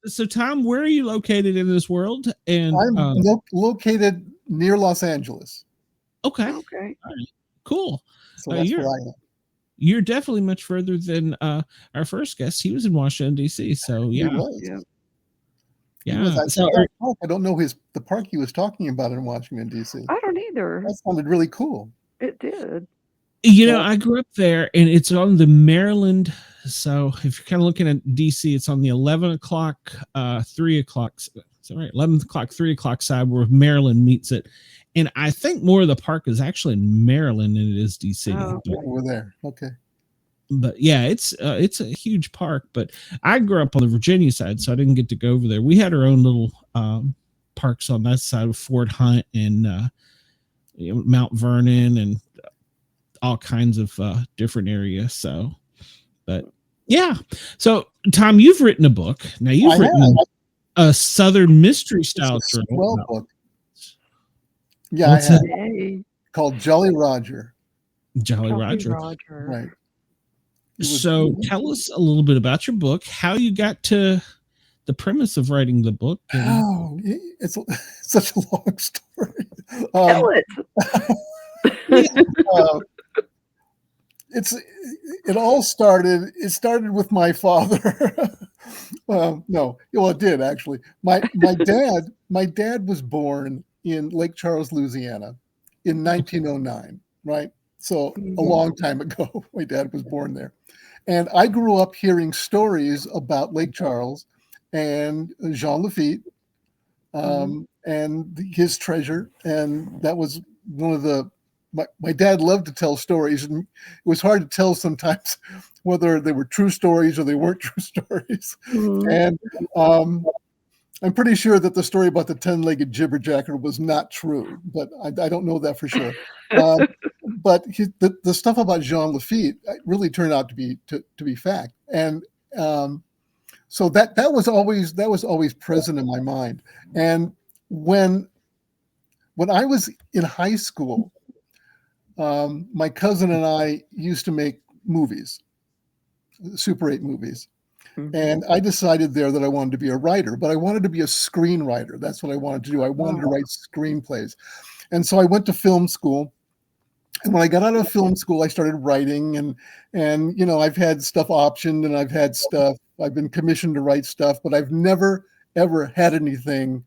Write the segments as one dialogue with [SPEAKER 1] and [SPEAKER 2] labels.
[SPEAKER 1] So, Tom, where are you located in this world? And
[SPEAKER 2] I'm located near Los Angeles.
[SPEAKER 1] okay,
[SPEAKER 3] Okay.
[SPEAKER 1] all right, cool.
[SPEAKER 2] So that's
[SPEAKER 1] You're
[SPEAKER 2] where I am.
[SPEAKER 1] you're definitely much further than our first guest. He was in Washington D.C. So
[SPEAKER 2] He
[SPEAKER 1] yeah,
[SPEAKER 2] was.
[SPEAKER 3] Yeah.
[SPEAKER 2] He was.
[SPEAKER 1] yeah.
[SPEAKER 2] I saw that park. I don't know the park he was talking about in Washington, D.C.
[SPEAKER 3] I don't either.
[SPEAKER 2] That sounded really cool.
[SPEAKER 3] It did.
[SPEAKER 2] So,
[SPEAKER 1] I grew up there, and it's on the Maryland. So if you're kind of looking at DC, it's on the 11 o'clock, 3 o'clock. Is that right? 11 o'clock, 3 o'clock side where Maryland meets it. And I think more of the park is actually in Maryland than it is DC.
[SPEAKER 3] Oh,
[SPEAKER 2] over there. Okay.
[SPEAKER 1] But yeah, it's a huge park. But I grew up on the Virginia side, so I didn't get to go over there. We had our own little parks on that side with Fort Hunt and Mount Vernon and all kinds of different areas. So, but yeah. So, Tom, you've written a book. Now you've written a Southern mystery style journal
[SPEAKER 2] book. Yeah,
[SPEAKER 1] What's
[SPEAKER 2] I have
[SPEAKER 3] Yay.
[SPEAKER 2] called Jolly Roger.
[SPEAKER 1] Jolly Roger.
[SPEAKER 2] Right.
[SPEAKER 1] So tell us a little bit about your book, how you got to the premise of writing the book.
[SPEAKER 2] Oh, it's such a long story.
[SPEAKER 3] Tell it.
[SPEAKER 2] It all started. It started with my father. No, well, it did actually. My dad was born in Lake Charles, Louisiana, in 1909. Right, so a long time ago. My dad was born there, and I grew up hearing stories about Lake Charles and Jean Lafitte, and his treasure, and that was one of the. My dad loved to tell stories, and it was hard to tell sometimes whether they were true stories or they weren't true stories. And I'm pretty sure that the story about the 10-legged jibberjacker was not true, but I don't know that for sure. But the stuff about Jean Lafitte really turned out to be fact, and so that was always present in my mind. And when I was in high school, my cousin and I used to make movies, Super 8 movies. And I decided there that I wanted to be a writer, but I wanted to be a screenwriter. That's what I wanted to do. I wanted to write screenplays. And so I went to film school. And when I got out of film school, I started writing, and I've had stuff optioned, and I've been commissioned to write stuff, but I've never, ever had anything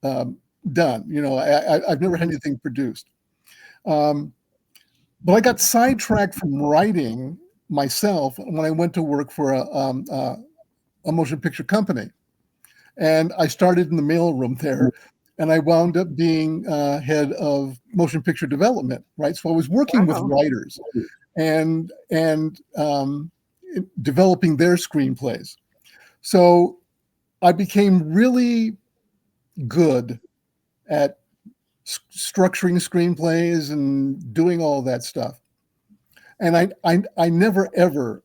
[SPEAKER 2] done. I've never had anything produced. But I got sidetracked from writing myself when I went to work for a motion picture company. And I started in the mailroom there, and I wound up being head of motion picture development, right? So I was working with writers and developing their screenplays. So I became really good at structuring screenplays and doing all that stuff. And I never, ever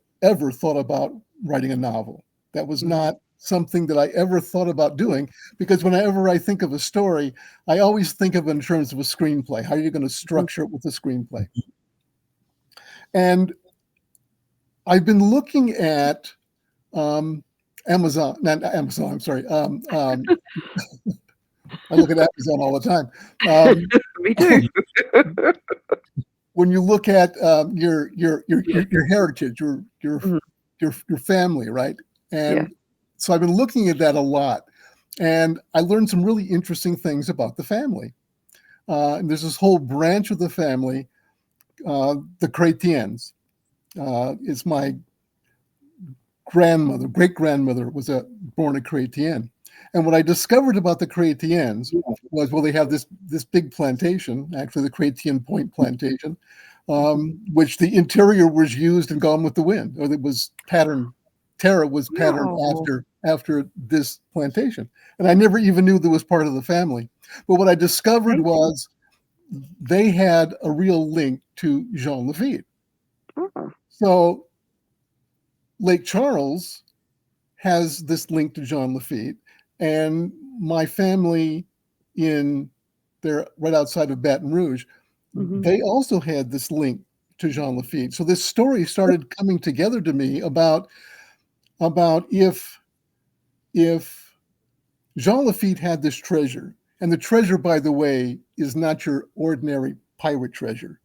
[SPEAKER 2] thought about writing a novel. That was not something that I ever thought about doing, because whenever I think of a story, I always think of it in terms of a screenplay. How are you going to structure it with a screenplay? And I've been looking at Amazon, not Amazon, I'm sorry. I look at Amazon all the time.
[SPEAKER 3] Me too.
[SPEAKER 2] When you look at your heritage, your family, right? And so I've been looking at that a lot, and I learned some really interesting things about the family. And there's this whole branch of the family, the Chrétiens. It's my great grandmother was born a Chrétien. And what I discovered about the Chrétiens was, well, they have this big plantation, actually the Chrétien Point plantation, which the interior was used and Gone with the Wind, or it was patterned. Tara was patterned after this plantation, and I never even knew that was part of the family. But what I discovered was they had a real link to Jean Lafitte. So Lake Charles has this link to Jean Lafitte. And my family they're right outside of Baton Rouge, they also had this link to Jean Lafitte. So this story started coming together to me about if if Jean Lafitte had this treasure, and the treasure, by the way, is not your ordinary pirate treasure.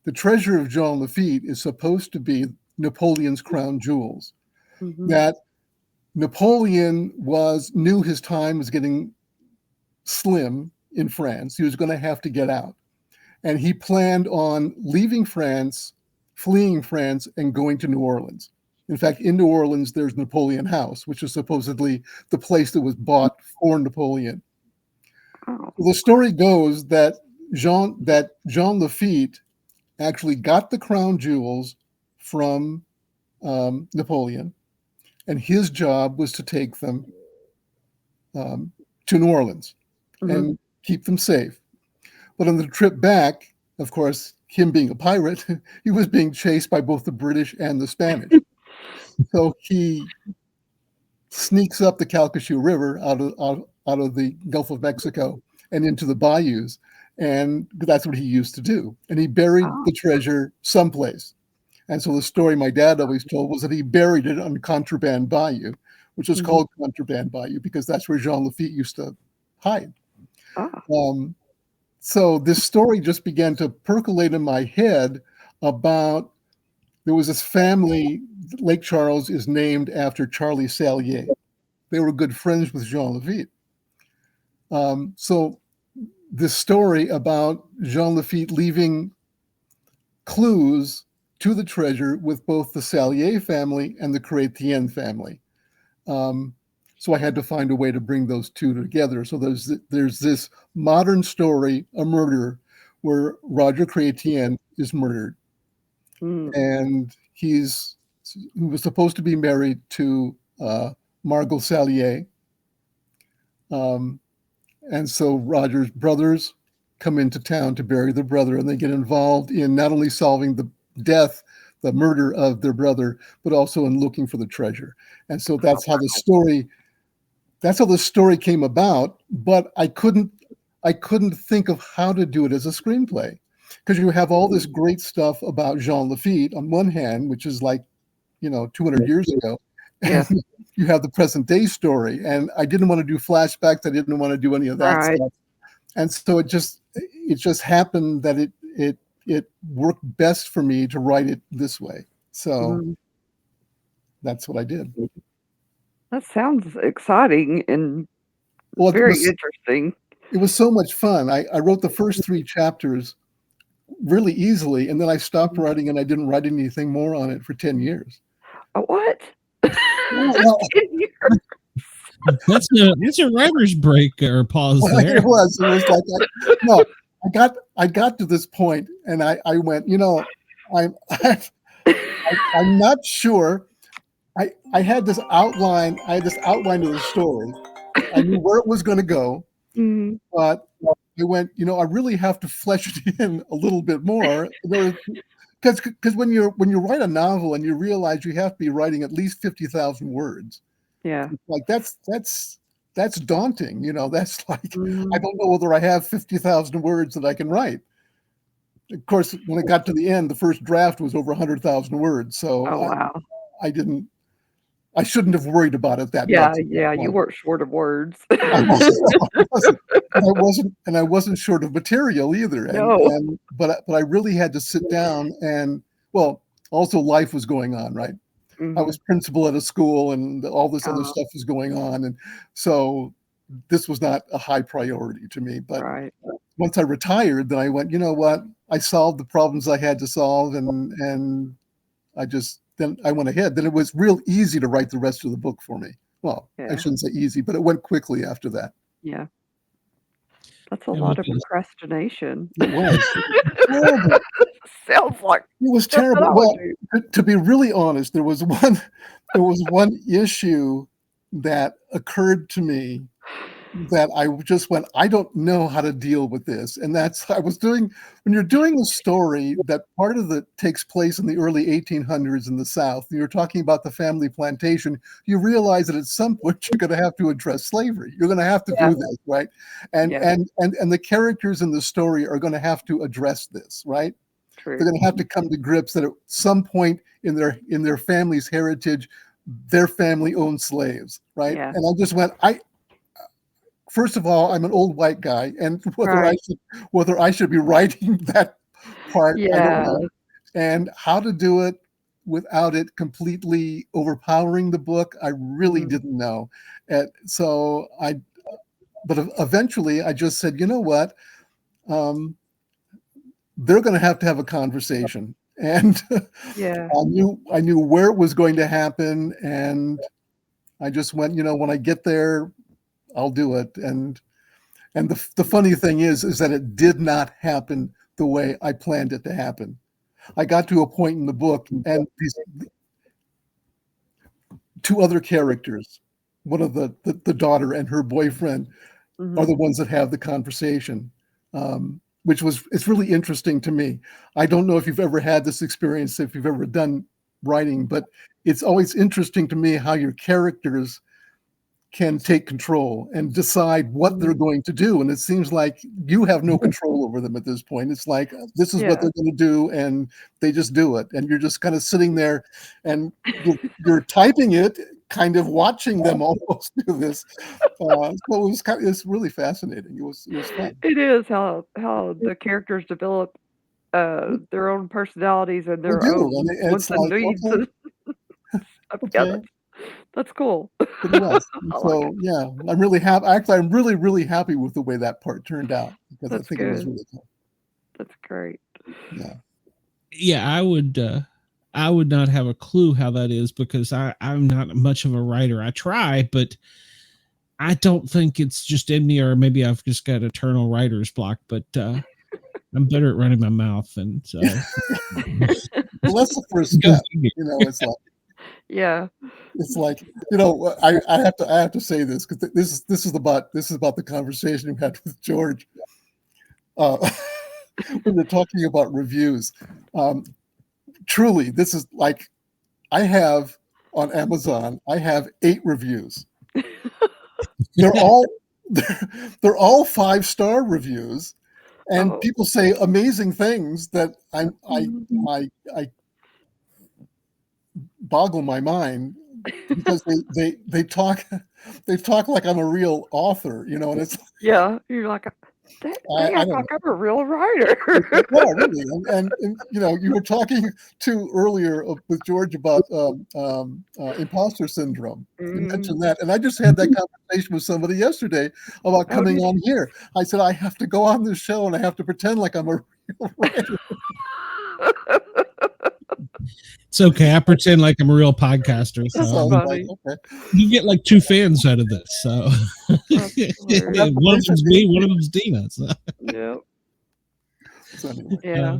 [SPEAKER 2] The treasure of Jean Lafitte is supposed to be Napoleon's crown jewels.
[SPEAKER 3] Mhm.
[SPEAKER 2] That Napoleon knew his time was getting slim in France. He was going to have to get out. And he planned on leaving France, fleeing France, and going to New Orleans. In fact, in New Orleans, there's Napoleon House, which is supposedly the place that was bought for Napoleon.
[SPEAKER 3] Oh.
[SPEAKER 2] The story goes that Jean Lafitte actually got the crown jewels from Napoleon, and his job was to take them to New Orleans and keep them safe. But on the trip back, of course, him being a pirate, he was being chased by both the British and the Spanish. So he sneaks up the Calcasieu River out of the Gulf of Mexico and into the bayous. And that's what he used to do. And he buried the treasure someplace. And so the story my dad always told was that he buried it on Contraband Bayou, which is called Contraband Bayou because that's where Jean Lafitte used to hide. So this story just began to percolate in my head about, there was this family, Lake Charles is named after Charlie Sallier. They were good friends with Jean Lafitte. So this story about Jean Lafitte leaving clues to the treasure with both the Sallier family and the Chrétien family. So I had to find a way to bring those two together. So there's this modern story, a murder, where Roger Chrétien is murdered. And he was supposed to be married to Margot Sallier. And so Roger's brothers come into town to bury their brother, and they get involved in not only solving the murder of their brother, but also in looking for the treasure. And so that's how the story came about. But I couldn't think of how to do it as a screenplay, because you have all this great stuff about Jean Lafitte on one hand, which is like, 200 years ago.
[SPEAKER 3] Yeah.
[SPEAKER 2] And you have the present day story, and I didn't want to do flashbacks. I didn't want to do any of that stuff. And so it just happened that it worked best for me to write it this way. So that's what I did.
[SPEAKER 3] That sounds exciting and very interesting.
[SPEAKER 2] It was so much fun. I wrote the first 3 chapters really easily, and then I stopped writing, and I didn't write anything more on it for 10 years.
[SPEAKER 3] What?
[SPEAKER 2] Well,
[SPEAKER 3] 10 years?
[SPEAKER 1] That's a writer's break or pause there.
[SPEAKER 2] It was like, I got to this point, and I went, I'm not sure. I had this outline. I had this outline of the story. I knew where it was going to go, but I went, I really have to flesh it in a little bit more, because when you write a novel and you realize you have to be writing at least 50,000 words, like that's daunting. That's like, I don't know whether I have 50,000 words that I can write. Of course, when it got to the end, the first draft was over 100,000 words. So I shouldn't have worried about it that much.
[SPEAKER 3] Yeah, you weren't short of words.
[SPEAKER 2] I wasn't short of material either. But I really had to sit down and, also life was going on, right? I was principal at a school, and all this other stuff was going on, and so this was not a high priority to me. But once I retired, then I went, you know what? I solved the problems I had to solve, and then I went ahead. Then it was real easy to write the rest of the book for me. Well, I shouldn't say easy, but it went quickly after that.
[SPEAKER 3] Yeah. That's a lot of procrastination.
[SPEAKER 2] It was.
[SPEAKER 3] Sounds like
[SPEAKER 2] it was terrible. Well, to be really honest, there was one issue that occurred to me that I just went, I don't know how to deal with this. And that's, when you're doing a story that part of it takes place in the early 1800s in the South, and you're talking about the family plantation, you realize that at some point you're going to have to address slavery. You're going to have to do this, right? And the characters in the story are going to have to address this, right?
[SPEAKER 3] True.
[SPEAKER 2] They're going to have to come to grips that at some point in their family's heritage, their family owned slaves, right?
[SPEAKER 3] Yeah.
[SPEAKER 2] And I just went, first of all, I'm an old white guy, and
[SPEAKER 3] Right.
[SPEAKER 2] whether I should be writing that part, I don't
[SPEAKER 3] Yeah.
[SPEAKER 2] know. And how to do it without it completely overpowering the book, I really didn't know. And so but eventually I just said, you know what? They're going to have a conversation. And
[SPEAKER 3] Yeah.
[SPEAKER 2] I knew where it was going to happen, and I just went, when I get there, I'll do it. And the funny thing is that it did not happen the way I planned it to happen. I got to a point in the book, and these two other characters, one of the daughter and her boyfriend, are the ones that have the conversation, it's really interesting to me. I don't know if you've ever had this experience, if you've ever done writing, but it's always interesting to me how your characters can take control and decide what they're going to do. And it seems like you have no control over them at this point. It's like, this is what they're going to do, and they just do it. And you're just kind of sitting there, and you're typing it, kind of watching them almost do this. So it's really fascinating. It was fun.
[SPEAKER 3] It is how the characters develop their own personalities and
[SPEAKER 2] They
[SPEAKER 3] their
[SPEAKER 2] do.
[SPEAKER 3] own
[SPEAKER 2] And
[SPEAKER 3] wants
[SPEAKER 2] it's
[SPEAKER 3] and
[SPEAKER 2] like,
[SPEAKER 3] needs.
[SPEAKER 2] okay,
[SPEAKER 3] Yeah,
[SPEAKER 2] okay.
[SPEAKER 3] that's cool.
[SPEAKER 2] It was.
[SPEAKER 3] I like
[SPEAKER 2] So
[SPEAKER 3] it.
[SPEAKER 2] yeah, I'm really happy. Actually, I'm really, really happy with the way that part turned out, because I
[SPEAKER 3] That's
[SPEAKER 2] think it was
[SPEAKER 3] good.
[SPEAKER 2] really cool.
[SPEAKER 3] That's great.
[SPEAKER 2] Yeah.
[SPEAKER 1] Yeah, I would not have a clue how that is, because I'm not much of a writer. I try, but I don't think it's just in me, or maybe I've just got eternal writer's block, but I'm better at running my mouth, and so
[SPEAKER 2] Well, that's the first
[SPEAKER 1] go
[SPEAKER 2] step.
[SPEAKER 1] figure.
[SPEAKER 3] Yeah.
[SPEAKER 2] It's like, I have to say this, because this is about the conversation we had with George. When you're talking about reviews, truly, this is like, I have on Amazon, I have 8 reviews. They're all they're all 5-star reviews, and
[SPEAKER 3] Oh.
[SPEAKER 2] people say amazing things that I boggle my mind, because they talk like I'm a real author, and it's
[SPEAKER 3] Yeah. You're like, they
[SPEAKER 2] I
[SPEAKER 3] act
[SPEAKER 2] don't
[SPEAKER 3] like
[SPEAKER 2] know.
[SPEAKER 3] I'm a real writer.
[SPEAKER 2] Yeah, really. And you were talking to earlier with George about imposter syndrome. You mentioned that, and I just had that conversation with somebody yesterday about
[SPEAKER 3] Oh,
[SPEAKER 2] coming
[SPEAKER 3] did
[SPEAKER 2] on here. I said, I have to go on this show, and I have to pretend like I'm a real writer.
[SPEAKER 1] It's okay. I pretend like I'm a real podcaster,
[SPEAKER 3] That's
[SPEAKER 1] so
[SPEAKER 2] So it's like,
[SPEAKER 3] funny.
[SPEAKER 2] okay.
[SPEAKER 1] you get like 2 fans out of this. So
[SPEAKER 3] That's hilarious.
[SPEAKER 1] one of them's me, one of them's Dina. So.
[SPEAKER 3] Yep.
[SPEAKER 2] So anyway,
[SPEAKER 1] Yeah.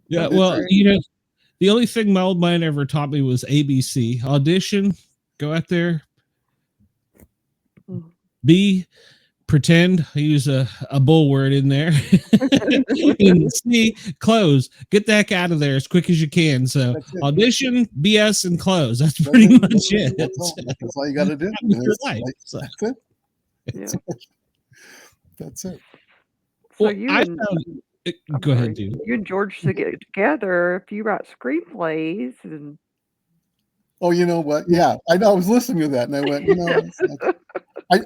[SPEAKER 1] Yeah.
[SPEAKER 2] but it's
[SPEAKER 1] Well, the only thing my old man ever taught me was ABC: audition, go out there, pretend, I use a bull word in there, and C, close, get the heck out of there as quick as you can. So
[SPEAKER 2] that's it.
[SPEAKER 1] audition, BS, and close. That's pretty much it.
[SPEAKER 2] That's all you got to do.
[SPEAKER 1] Your life, so.
[SPEAKER 2] That's it.
[SPEAKER 3] Yeah.
[SPEAKER 2] That's it.
[SPEAKER 3] So
[SPEAKER 1] Well,
[SPEAKER 3] you
[SPEAKER 1] I
[SPEAKER 3] and
[SPEAKER 1] found.
[SPEAKER 3] I'm
[SPEAKER 1] Go ahead,
[SPEAKER 3] sorry,
[SPEAKER 1] dude.
[SPEAKER 3] you and George should get together if you write screenplays and
[SPEAKER 2] Oh, you know what? Yeah, I know. I was listening to that, and I went, it's like,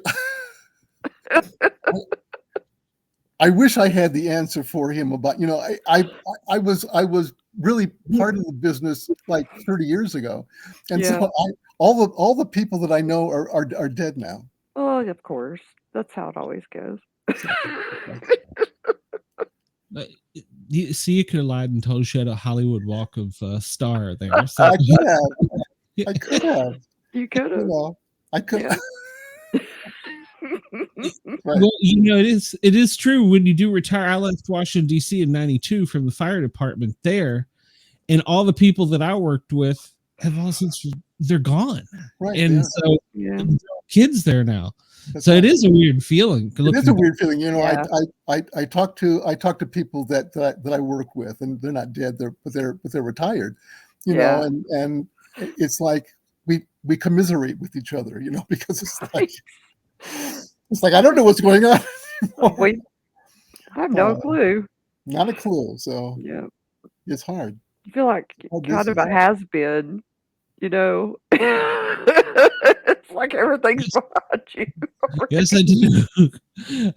[SPEAKER 2] I wish I had the answer for him about, I was really part of the business like 30 years ago, and
[SPEAKER 3] yeah.
[SPEAKER 2] so all the people that I know are dead now.
[SPEAKER 3] Oh, of course. That's how it always goes.
[SPEAKER 1] You see, you could have lied and told you had a Hollywood Walk of Star there. So.
[SPEAKER 2] I could have. I could have.
[SPEAKER 3] You could have.
[SPEAKER 2] I could.
[SPEAKER 3] Yeah.
[SPEAKER 2] Right.
[SPEAKER 1] Well, it is true. When you do retire, I left Washington D.C. in '92 from the fire department there, and all the people that I worked with have all since they're gone,
[SPEAKER 2] Right.
[SPEAKER 1] and
[SPEAKER 2] Yeah.
[SPEAKER 1] so kids there now.
[SPEAKER 2] That's
[SPEAKER 1] So
[SPEAKER 2] right.
[SPEAKER 1] it is a weird feeling.
[SPEAKER 2] It is a weird feeling.
[SPEAKER 3] Yeah.
[SPEAKER 2] I talk to people that I work with, and they're not dead. But they're retired.
[SPEAKER 3] Yeah.
[SPEAKER 2] And it's like we commiserate with each other, because it's like I don't know what's going on.
[SPEAKER 3] I have no clue.
[SPEAKER 2] Not a clue. So
[SPEAKER 3] Yeah.
[SPEAKER 2] it's hard.
[SPEAKER 3] You feel like
[SPEAKER 2] Oh,
[SPEAKER 3] kind
[SPEAKER 2] this
[SPEAKER 3] of a
[SPEAKER 2] is-
[SPEAKER 3] has been, You know, it's like everything's behind you.
[SPEAKER 1] Yes, I do.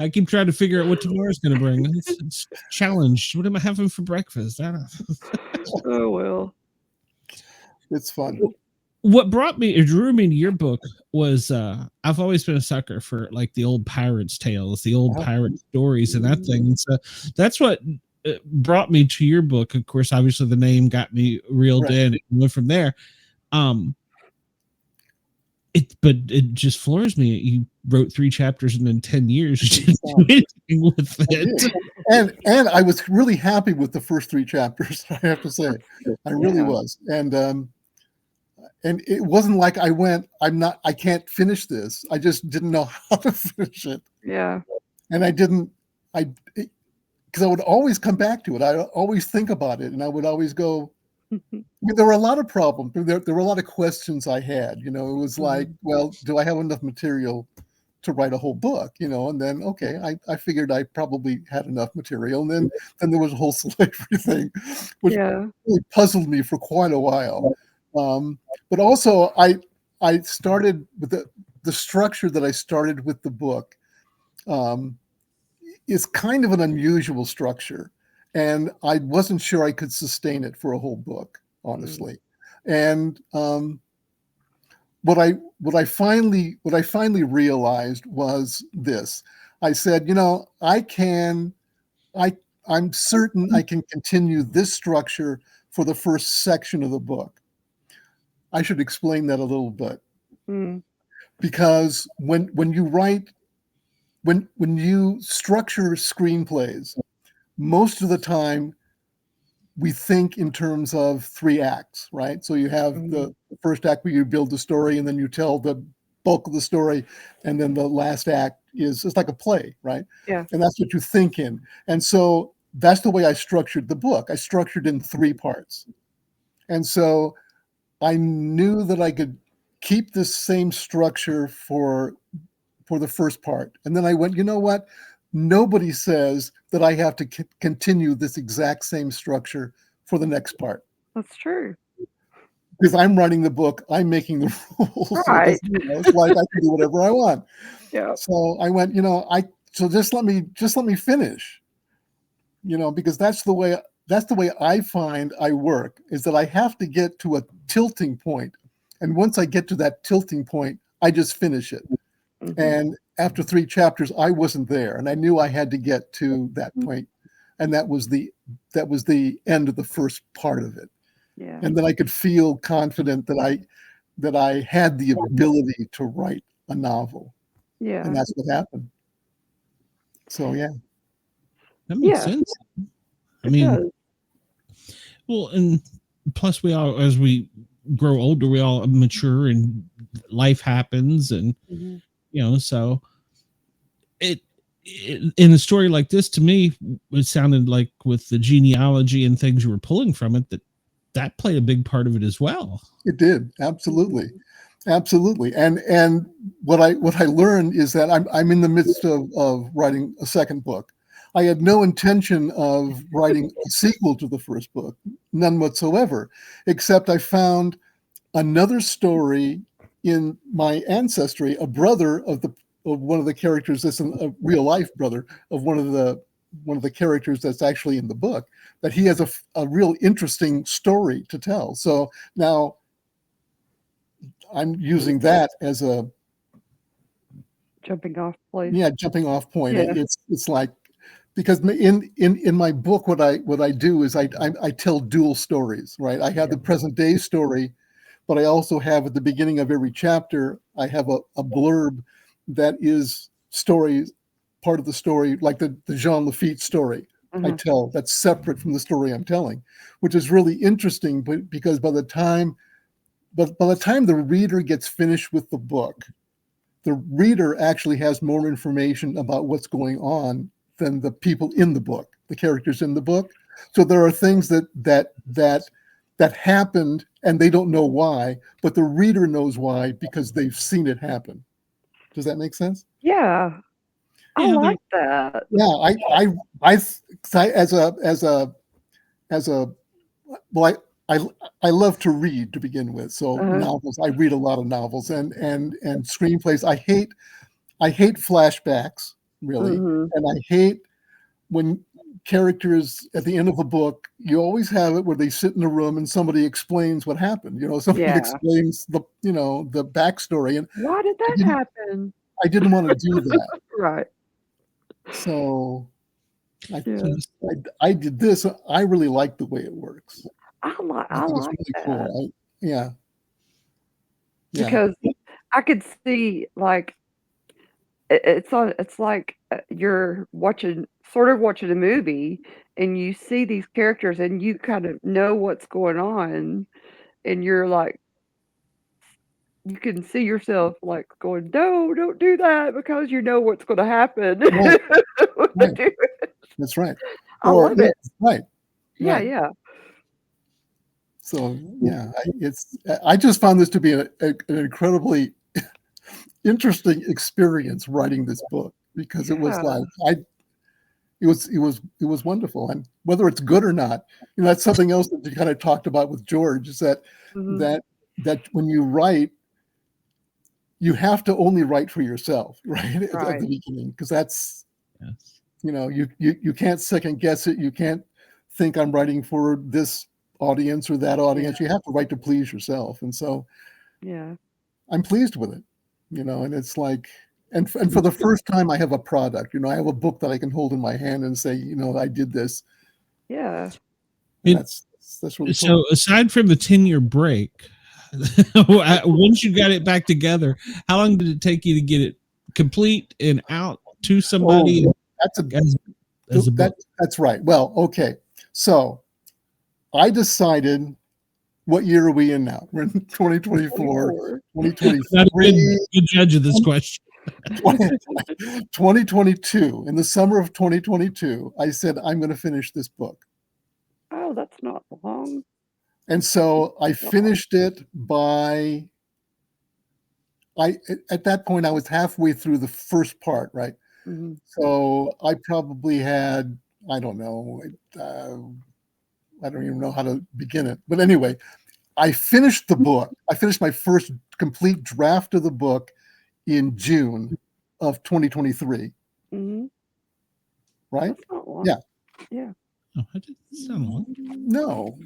[SPEAKER 1] I keep trying to figure out what tomorrow's going to bring. It's challenged. What am I having for breakfast? I don't know.
[SPEAKER 3] Oh well.
[SPEAKER 2] It's fun.
[SPEAKER 1] What brought me, it drew me to your book was I've always been a sucker for like the old pirates' tales, the old pirate stories, and that thing. And so that's what brought me to your book. Of course, obviously the name got me reeled in and went from there. But it just floors me. You wrote 3 chapters and in 10 years you didn't do anything with it.
[SPEAKER 2] And I was really happy with the first 3 chapters, I have to say. I really was. And it wasn't like I can't finish this. I just didn't know how to finish it.
[SPEAKER 3] Yeah.
[SPEAKER 2] And because I would always come back to it. I always think about it, and I would always go, there were a lot of problems. There were a lot of questions I had. It was like, well, do I have enough material to write a whole book? And then, okay, I figured I probably had enough material. And then there was a whole slavery thing, which really puzzled me for quite a while. But also, I started with the structure that I started with the book is kind of an unusual structure. And I wasn't sure I could sustain it for a whole book, honestly. And what I finally realized was this. I said, I'm certain I can continue this structure for the first section of the book. I should explain that a little bit. Because when you structure screenplays, most of the time we think in terms of 3 acts, right? So you have the first act where you build the story, and then you tell the bulk of the story, and then the last act is like a play, right?
[SPEAKER 3] Yeah.
[SPEAKER 2] And that's what you think in. And so that's the way I structured the book. I structured in 3 parts. And so I knew that I could keep this same structure for the first part. And then I went, you know what? Nobody says that I have to continue this exact same structure for the next part.
[SPEAKER 3] That's true.
[SPEAKER 2] Because I'm running the book, I'm making the rules.
[SPEAKER 3] Right.
[SPEAKER 2] It's like I can do whatever I want.
[SPEAKER 3] Yeah.
[SPEAKER 2] So I went, so just let me finish. Because that's the way I find I work, is that I have to get to a tilting point. And once I get to that tilting point, I just finish it. And after 3 chapters, I wasn't there, and I knew I had to get to that point, and that was the end of the first part of it.
[SPEAKER 3] Yeah.
[SPEAKER 2] And then I could feel confident that I had the ability to write a novel.
[SPEAKER 3] Yeah.
[SPEAKER 2] And that's what happened. So
[SPEAKER 1] that makes sense. I mean, well, and plus as we grow older, we all mature, and life happens, and so in a story like this, to me, it sounded like with the genealogy and things you were pulling from it, that played a big part of it as well.
[SPEAKER 2] It did. Absolutely. And what I learned is that I'm in the midst of writing a second book. I had no intention of writing a sequel to the first book, none whatsoever, except I found another story in my ancestry, a brother of one of the characters that's a real life brother of one of the characters that's actually in the book, that he has a real interesting story to tell. So now I'm using that as a
[SPEAKER 3] jumping off place.
[SPEAKER 2] Yeah, jumping off point.
[SPEAKER 3] Yeah.
[SPEAKER 2] It's like, because in my book, what I do is I tell dual stories, right? I have the present day story, but I also have at the beginning of every chapter, I have a blurb that is part of the story, like the Jean Lafitte story I tell, that's separate from the story I'm telling, which is really interesting, because by the time the reader gets finished with the book, the reader actually has more information about what's going on than the people in the book, the characters in the book. So there are things that happened and they don't know why, but the reader knows why because they've seen it happen. Does that make sense?
[SPEAKER 3] Yeah. I like that.
[SPEAKER 2] Yeah, I I love to read to begin with. So
[SPEAKER 3] Uh-huh.
[SPEAKER 2] novels, I read a lot of novels and screenplays. I hate flashbacks, really,
[SPEAKER 3] Mhm.
[SPEAKER 2] and I hate when characters at the end of a book, you always have it where they sit in a room and somebody explains what happened. Somebody
[SPEAKER 3] Yeah.
[SPEAKER 2] explains the backstory, and
[SPEAKER 3] Why did
[SPEAKER 2] I
[SPEAKER 3] that
[SPEAKER 2] didn't
[SPEAKER 3] happen?
[SPEAKER 2] I didn't want to do that.
[SPEAKER 3] Right.
[SPEAKER 2] So I
[SPEAKER 3] Yeah.
[SPEAKER 1] So
[SPEAKER 2] I did this. I really like the way it works. I
[SPEAKER 3] I
[SPEAKER 2] think it's
[SPEAKER 3] like
[SPEAKER 2] really
[SPEAKER 3] that
[SPEAKER 2] cool. Yeah, yeah.
[SPEAKER 3] because I could see, like, it's like, you're watching a movie, and you see these characters, and you kind of know what's going on, and you're like you can see yourself, like, going, "No, don't do that," because you know what's gonna happen
[SPEAKER 2] Right,
[SPEAKER 3] when they
[SPEAKER 2] right.
[SPEAKER 3] do it.
[SPEAKER 2] That's right.
[SPEAKER 3] I
[SPEAKER 2] Or
[SPEAKER 3] love
[SPEAKER 2] yeah,
[SPEAKER 3] it.
[SPEAKER 2] right,
[SPEAKER 3] Yeah,
[SPEAKER 2] right.
[SPEAKER 3] yeah.
[SPEAKER 2] So yeah, I just found this to be an incredibly interesting experience writing this book because it was
[SPEAKER 3] Yeah.
[SPEAKER 2] like it was wonderful. And whether it's good or not, that's something else that you kind of talked about with George is that
[SPEAKER 3] Mhm.
[SPEAKER 2] that that when you write, you have to only write for yourself, right? At
[SPEAKER 3] Right.
[SPEAKER 2] the beginning, because that's
[SPEAKER 1] yes.
[SPEAKER 2] you can't second guess it. You can't think I'm writing for this audience or that
[SPEAKER 3] Yeah,
[SPEAKER 2] audience. You have to write to please yourself. And so
[SPEAKER 3] yeah.
[SPEAKER 2] I'm pleased with it, and it's like, and for the first time I have a product, I have a book that I can hold in my hand and say, I did this.
[SPEAKER 3] Yeah.
[SPEAKER 2] And
[SPEAKER 1] And
[SPEAKER 2] that's really
[SPEAKER 1] so
[SPEAKER 2] cool.
[SPEAKER 1] aside from the 10-year break, once you got it back together, how long did it take you to get it complete and out to
[SPEAKER 2] Oh,
[SPEAKER 1] somebody
[SPEAKER 2] that's a
[SPEAKER 1] as a book?
[SPEAKER 2] that's right. Well, okay. So I decided, what year are we in now? We're in 2024,
[SPEAKER 3] 24.
[SPEAKER 2] 2023,
[SPEAKER 1] Not a good judge of this question.
[SPEAKER 2] 2022. In the summer of 2022, I said, I'm going to finish this book.
[SPEAKER 3] Oh, that's not long.
[SPEAKER 2] And so I
[SPEAKER 3] Wow.
[SPEAKER 2] finished it at that point, I was halfway through the first part, right?
[SPEAKER 3] Mhm.
[SPEAKER 2] So I probably had, I don't know, I don't even know how to begin it. But anyway, I finished the book. I finished my first complete draft of the book in June of 2023,
[SPEAKER 3] Mhm.
[SPEAKER 2] right?
[SPEAKER 3] That's not long.
[SPEAKER 2] Yeah.
[SPEAKER 3] Yeah.
[SPEAKER 1] Oh, that didn't sound long.
[SPEAKER 2] No.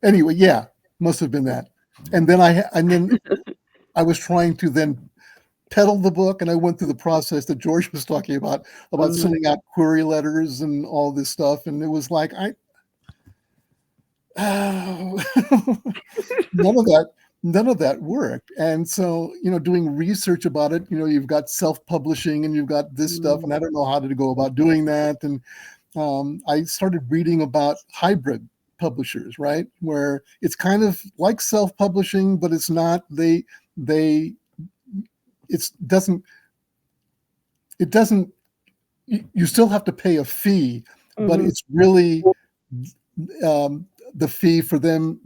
[SPEAKER 2] Anyway, yeah, must have been that. And then I was trying to then peddle the book, and I went through the process that George was talking about
[SPEAKER 3] Mhm.
[SPEAKER 2] sending out query letters and all this stuff. And it was like, none of that worked. And so, doing research about it, you've got self-publishing and you've got this stuff,
[SPEAKER 3] Mhm.
[SPEAKER 2] and I don't know how to go about doing that. And I started reading about hybrid publishers, right? Where it's kind of like self-publishing, but it's not. They it doesn't. You still have to pay a fee, but
[SPEAKER 3] Mhm.
[SPEAKER 2] it's really um, the fee for them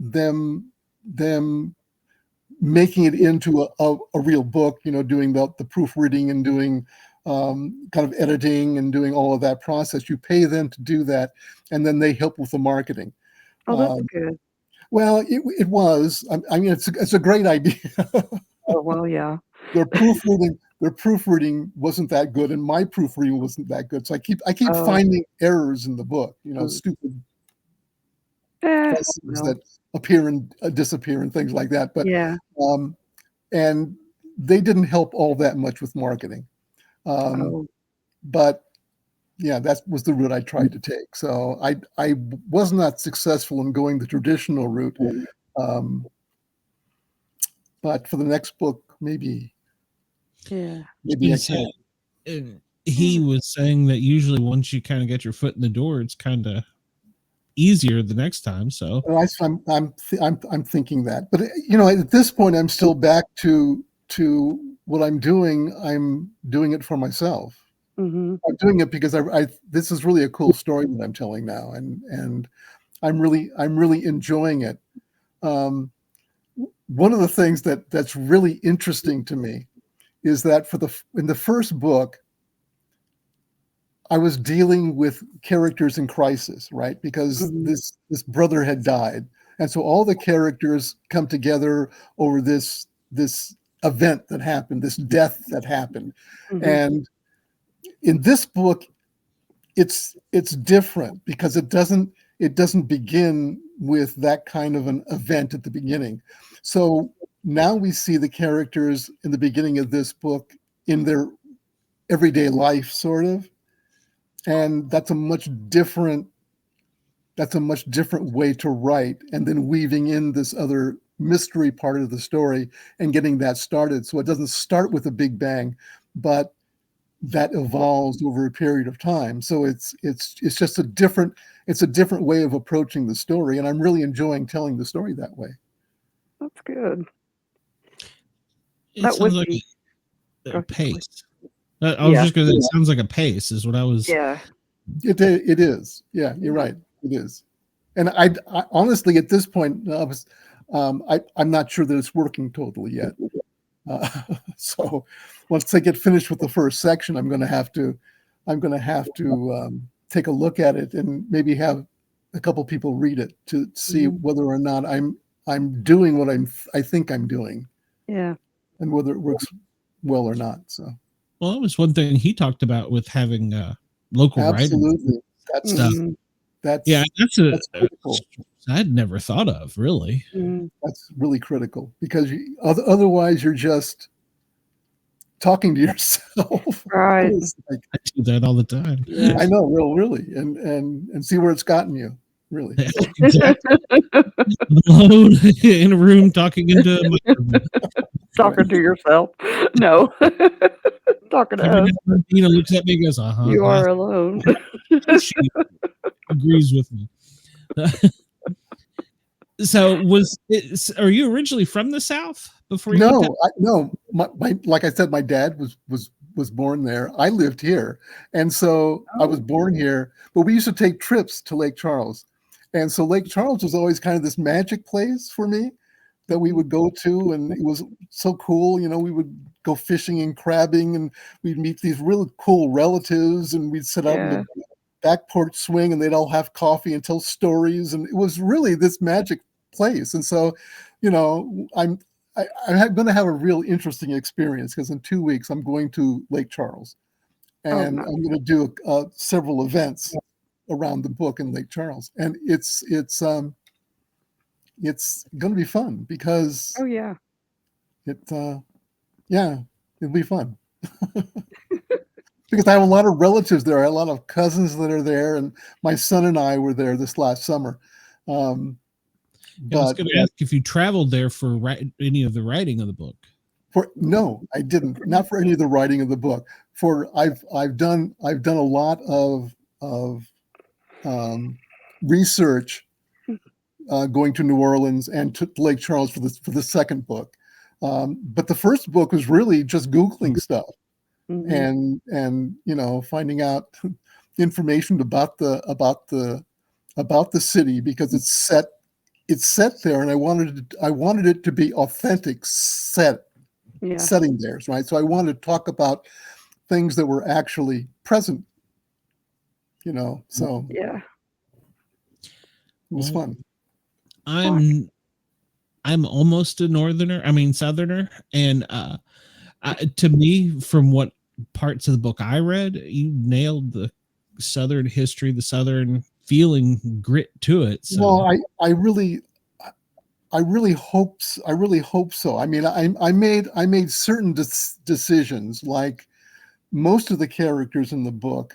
[SPEAKER 2] making it into a real book. Doing the proofreading and doing kind of editing and doing all of that process. You pay them to do that, and then they help with the marketing.
[SPEAKER 3] Oh, that's
[SPEAKER 2] Um,
[SPEAKER 3] good.
[SPEAKER 2] well, it was. I mean, it's a great idea.
[SPEAKER 3] Oh, well, yeah.
[SPEAKER 2] Their proofreading wasn't that good, and my proofreading wasn't that good. So I keep
[SPEAKER 3] Oh,
[SPEAKER 2] finding errors in the book.
[SPEAKER 3] mm.
[SPEAKER 2] Stupid guesses
[SPEAKER 3] Well,
[SPEAKER 2] that appear and disappear and things like that. But
[SPEAKER 3] yeah.
[SPEAKER 2] um, and they didn't help all that much with marketing. Um,
[SPEAKER 3] Oh,
[SPEAKER 2] but yeah, that was the route I tried to take. So I was not successful in going the traditional route. Um, but for the next book,
[SPEAKER 3] yeah.
[SPEAKER 2] maybe I
[SPEAKER 1] And so
[SPEAKER 2] can.
[SPEAKER 1] and
[SPEAKER 3] Yeah.
[SPEAKER 1] he was saying that usually once you kind of get your foot in the door, it's kind of easier the next time. So
[SPEAKER 2] Well, I'm thinking that, but at this point, I'm still back to what I'm doing. I'm doing it for myself.
[SPEAKER 3] Mhm.
[SPEAKER 2] I'm doing it because this is really a cool story that I'm telling now, and I'm really enjoying it. Um, One of the things that's really interesting to me is that in the first book, I was dealing with characters in crisis, right? Because
[SPEAKER 3] Mhm.
[SPEAKER 2] this brother had died. And so all the characters come together over this event that happened, this death that happened.
[SPEAKER 3] Mhm.
[SPEAKER 2] And in this book, it's different because it doesn't begin with that kind of an event at the beginning. So now we see the characters in the beginning of this book in their everyday life, sort of, and that's a much different way to write, and then weaving in this other mystery part of the story and getting that started. So it doesn't start with a big bang, but that evolves over a period of time. So it's just a different way of approaching the story, and I'm really enjoying telling the story that way.
[SPEAKER 3] That's good.
[SPEAKER 1] It
[SPEAKER 3] That would
[SPEAKER 1] sounds like
[SPEAKER 3] be
[SPEAKER 1] a
[SPEAKER 3] go-
[SPEAKER 1] pace. I was
[SPEAKER 3] Yeah.
[SPEAKER 1] just going to say, it sounds like a pace is what I was.
[SPEAKER 3] yeah.
[SPEAKER 2] It is. Yeah, you're right. It is. And I honestly, at this point, I'm not sure that it's working totally yet. So once I get finished with the first section, I'm going to have to take a look at it and maybe have a couple people read it to see whether or not I'm doing what I think I'm doing,
[SPEAKER 3] Yeah.
[SPEAKER 2] and whether it works well or not. So
[SPEAKER 1] Well, that was one thing he talked about with having local writers.
[SPEAKER 2] absolutely, that's
[SPEAKER 1] Stuff.
[SPEAKER 3] Mhm.
[SPEAKER 1] Yeah, that's
[SPEAKER 2] critical.
[SPEAKER 1] I'd never thought of, really.
[SPEAKER 3] Mhm.
[SPEAKER 2] That's really critical because otherwise you're just talking to yourself.
[SPEAKER 3] Right.
[SPEAKER 2] It's like,
[SPEAKER 1] I do that all the time.
[SPEAKER 3] Yeah.
[SPEAKER 2] I know, really, and see where it's gotten you, really.
[SPEAKER 1] Exactly. Alone in a room talking into a microphone.
[SPEAKER 3] Talking to yourself. No. Talking to
[SPEAKER 1] Every
[SPEAKER 3] us.
[SPEAKER 1] now and then, Tina looks at me and goes, "Uh-huh."
[SPEAKER 3] You
[SPEAKER 1] Yeah.
[SPEAKER 3] are alone.
[SPEAKER 1] She agrees with me. So are you originally from the South before you went to?
[SPEAKER 2] No. My like I said, my dad was born there. I lived here, and so I was born here. But we used to take trips to Lake Charles, and so Lake Charles was always kind of this magic place for me that we would go to, and it was so cool. You know, we would go fishing and crabbing, and we'd meet these really cool relatives, and we'd sit out in
[SPEAKER 3] Yeah.
[SPEAKER 2] the back porch swing, and they'd all have coffee and tell stories, and it was really this magic place. And so, you know, I'm going to have a real interesting experience because in 2 weeks I'm going to Lake Charles,
[SPEAKER 3] Oh,
[SPEAKER 2] and
[SPEAKER 3] nice.
[SPEAKER 2] I'm going to do several events around the book in Lake Charles, and it's going to be fun because
[SPEAKER 3] Oh, yeah.
[SPEAKER 2] yeah, it'll be fun. Because I have a lot of relatives there. I have a lot of cousins that are there, and my son and I were there this last summer.
[SPEAKER 1] I was going to ask if you traveled there for any of the writing of the book.
[SPEAKER 2] No, I didn't. Not for any of the writing of the book. I've done a lot of research going to New Orleans and to Lake Charles for the second book. But the first book was really just Googling stuff.
[SPEAKER 3] Mhm.
[SPEAKER 2] And you know, finding out information about the city, because it's set there, and I wanted it to be authentic
[SPEAKER 3] Yeah.
[SPEAKER 2] setting there, right? So I wanted to talk about things that were actually present, you know. So
[SPEAKER 3] Yeah.
[SPEAKER 2] it was fun.
[SPEAKER 1] I'm almost a northerner. I mean southerner, and to me, from what parts of the book I read, you nailed the southern history, the southern feeling, grit to it. So
[SPEAKER 2] Well, I really hope so. I mean, I made certain decisions, like most of the characters in the book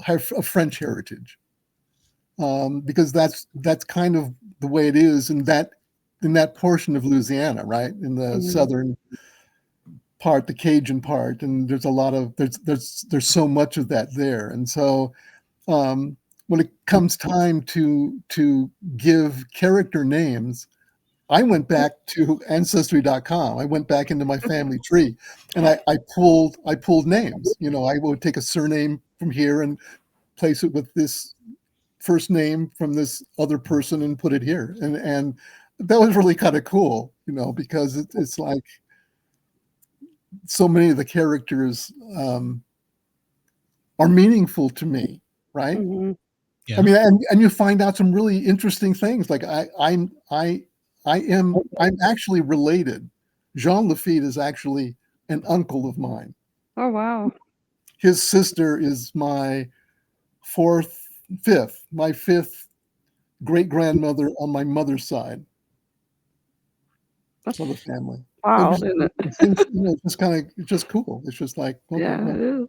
[SPEAKER 2] have a French heritage, because that's kind of the way it is in that portion of Louisiana, right, in the
[SPEAKER 3] Mhm.
[SPEAKER 2] southern part, the Cajun part, and there's a lot of there's so much of that there. And so when it comes time to give character names, I went back to ancestry.com. I went back into my family tree, and I pulled names. You know, I would take a surname from here and place it with this first name from this other person and put it here. And that was really kind of cool, you know, because it's like so many of the characters are meaningful to me, right?
[SPEAKER 3] Mhm.
[SPEAKER 1] Yeah.
[SPEAKER 2] I mean, and you find out some really interesting things. Like I'm actually related. Jean Lafitte is actually an uncle of mine.
[SPEAKER 3] Oh, wow.
[SPEAKER 2] His sister is my fifth great grandmother on my mother's side
[SPEAKER 3] That's
[SPEAKER 2] of the family.
[SPEAKER 3] wild, isn't it?
[SPEAKER 2] It's just kind of just cool. It's just like, okay,
[SPEAKER 3] Yeah, it is.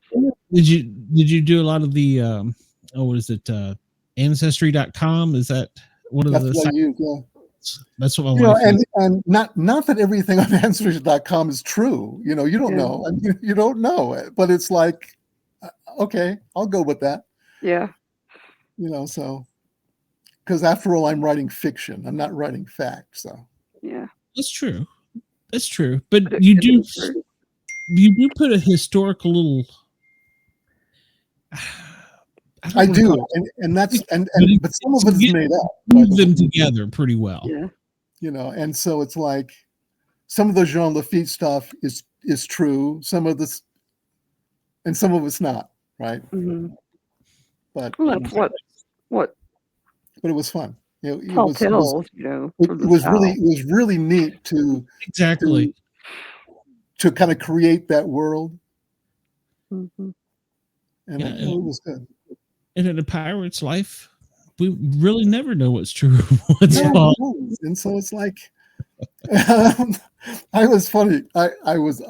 [SPEAKER 1] Did you do a lot of the what is it, ancestry.com? Is that one of
[SPEAKER 2] that's
[SPEAKER 1] the
[SPEAKER 2] what I
[SPEAKER 1] sites?
[SPEAKER 2] use. Yeah.
[SPEAKER 1] That's what my wife uses.
[SPEAKER 2] And not that everything on ancestry.com is true. You don't know. I mean, you don't know it, but it's like, okay, I'll go with that.
[SPEAKER 3] Yeah.
[SPEAKER 2] So because after all, I'm writing fiction. I'm not writing fact. So
[SPEAKER 3] Yeah.
[SPEAKER 1] That's true. That's true. But you do put a historical little.
[SPEAKER 2] I do, and that's and but some of it is made up.
[SPEAKER 1] Move them together pretty well.
[SPEAKER 3] Yeah.
[SPEAKER 2] And so it's like some of the Jean Lafitte stuff is true. Some of this, and some of it's not, right?
[SPEAKER 3] Mm-hmm.
[SPEAKER 2] But
[SPEAKER 3] Well, that's what.
[SPEAKER 2] But it was fun. It
[SPEAKER 3] Tall
[SPEAKER 2] was
[SPEAKER 3] tales,
[SPEAKER 2] it was really neat to
[SPEAKER 1] exactly
[SPEAKER 2] to kind of create that world.
[SPEAKER 3] Mm-hmm.
[SPEAKER 2] And it was good.
[SPEAKER 1] And in a pirate's life, we really never know what's true, what's false.
[SPEAKER 2] And so it's like, I was funny. I was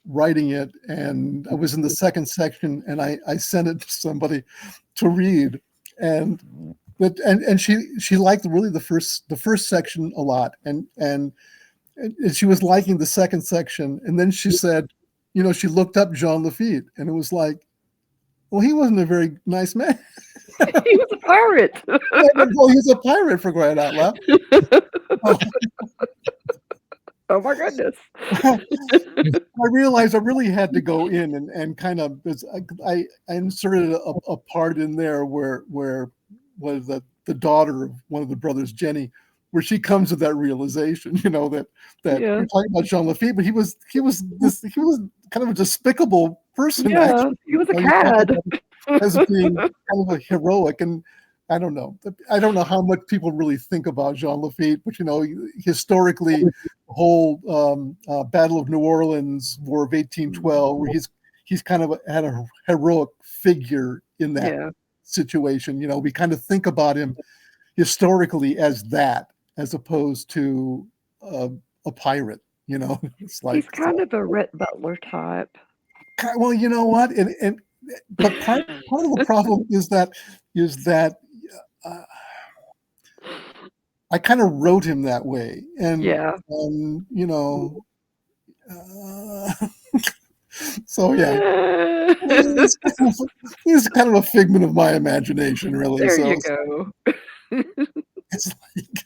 [SPEAKER 2] writing it, and I was in the second section, and I sent it to somebody to read, and she liked really the first section a lot, and she was liking the second section, and then she said, she looked up Jean Lafitte, and it was like, well, he wasn't a very nice man.
[SPEAKER 3] He was a pirate.
[SPEAKER 2] Well, he's a pirate, for crying out loud.
[SPEAKER 3] Oh my goodness.
[SPEAKER 2] I realized I really had to go in and kind of, I inserted a part in there where was the daughter of one of the brothers, Jenny, where she comes to that realization, that
[SPEAKER 3] Yeah.
[SPEAKER 2] we're talking about Jean Lafitte, but he was kind of a despicable person.
[SPEAKER 3] Yeah,
[SPEAKER 2] actually.
[SPEAKER 3] he was a cad.
[SPEAKER 2] As being kind of a heroic, and I don't know how much people really think about Jean Lafitte, but historically, the whole Battle of New Orleans, War of 1812, where he's kind of had a heroic figure in that situation. We kind of think about him historically as that, as opposed to a pirate. It's like
[SPEAKER 3] He's kind of a Rhett Butler type.
[SPEAKER 2] Well, you know what, but part of the problem is that I kind of wrote him that way, and so yeah, he's kind of a figment of my imagination, really.
[SPEAKER 3] There you go.
[SPEAKER 2] It's like,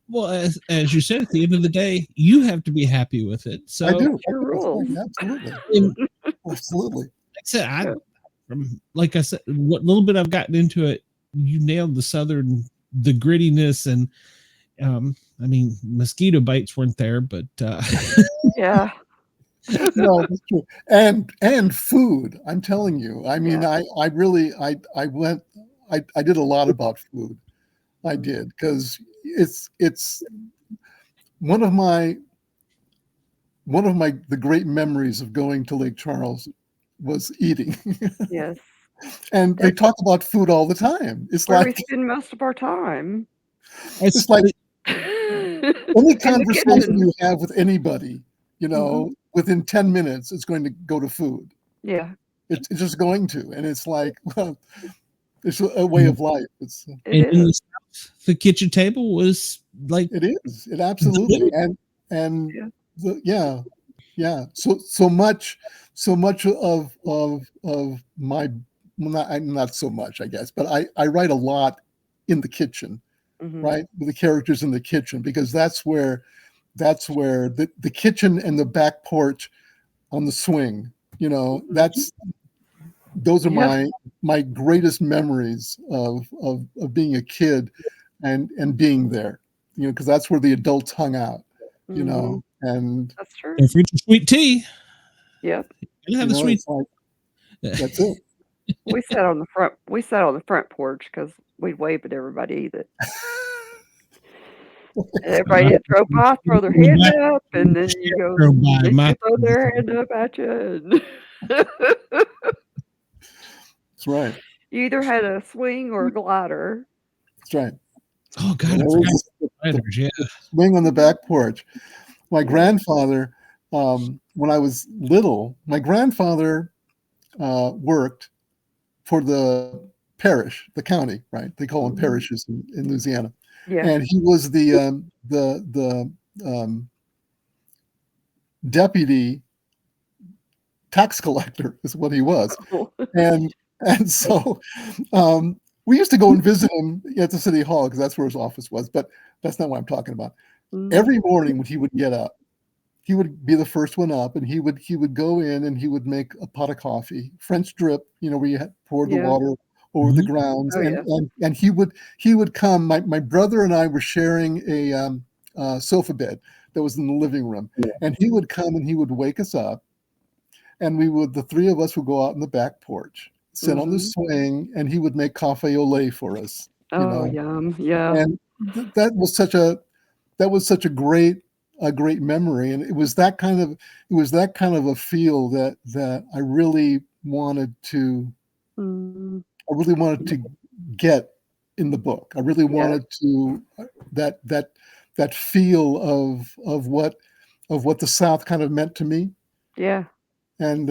[SPEAKER 1] well, as you said, at the end of the day, you have to be happy with it. So
[SPEAKER 2] I do. Absolutely.
[SPEAKER 1] Like I said, what little bit I've gotten into it, you nailed the grittiness, and I mean, mosquito bites weren't there, but
[SPEAKER 3] yeah.
[SPEAKER 2] No, that's true. And food. I'm telling you. I mean, I did a lot about food. I did, because it's one of the great memories of going to Lake Charles was eating.
[SPEAKER 3] Yes.
[SPEAKER 2] And they talk about food all the time. It's
[SPEAKER 3] where
[SPEAKER 2] like
[SPEAKER 3] we spend most of our time.
[SPEAKER 2] It's like any conversation you have with anybody, within 10 minutes, it's going to go to food.
[SPEAKER 3] Yeah.
[SPEAKER 2] It's just going to. And it's like, well, it's a way of life.
[SPEAKER 1] The kitchen table was like,
[SPEAKER 2] it is. It absolutely. So much of my, not so much, I guess, but I write a lot in the kitchen, right? With the characters in the kitchen, because that's where the kitchen and the back porch on the swing, those are my greatest memories of being a kid and being there, because that's where the adults hung out, and
[SPEAKER 3] that's true.
[SPEAKER 1] And for sweet tea.
[SPEAKER 3] Yep.
[SPEAKER 1] You have the sweet.
[SPEAKER 2] that's it.
[SPEAKER 3] We sat on the front. We sat on the front porch because we'd wave at everybody that everybody that drove by, throw their hand up, and then you go. They throw their hand up at you.
[SPEAKER 2] That's right.
[SPEAKER 3] You either had a swing or a glider.
[SPEAKER 2] That's right.
[SPEAKER 1] Oh God, I forgot the
[SPEAKER 2] swing on the back porch. My grandfather, when I was little, my grandfather worked for the parish, the county, right? They call them parishes in Louisiana.
[SPEAKER 3] Yeah.
[SPEAKER 2] And he was the deputy tax collector is what he was. And so we used to go and visit him at the city hall because that's where his office was, but that's not what I'm talking about. Every morning when he would get up, he would be the first one up, and he would go in and he would make a pot of coffee, French drip, where you pour the water over the grounds, and he would come. My brother and I were sharing a sofa bed that was in the living room, and he would come and he would wake us up, and the three of us would go out on the back porch, sit on the swing, and he would make cafe au lait for us.
[SPEAKER 3] Yum! Yeah,
[SPEAKER 2] and that was such a great memory, and it was that kind of a feel that I really wanted to get in the book. I really wanted to that feel of what the South kind of meant to me.
[SPEAKER 3] Yeah.
[SPEAKER 2] And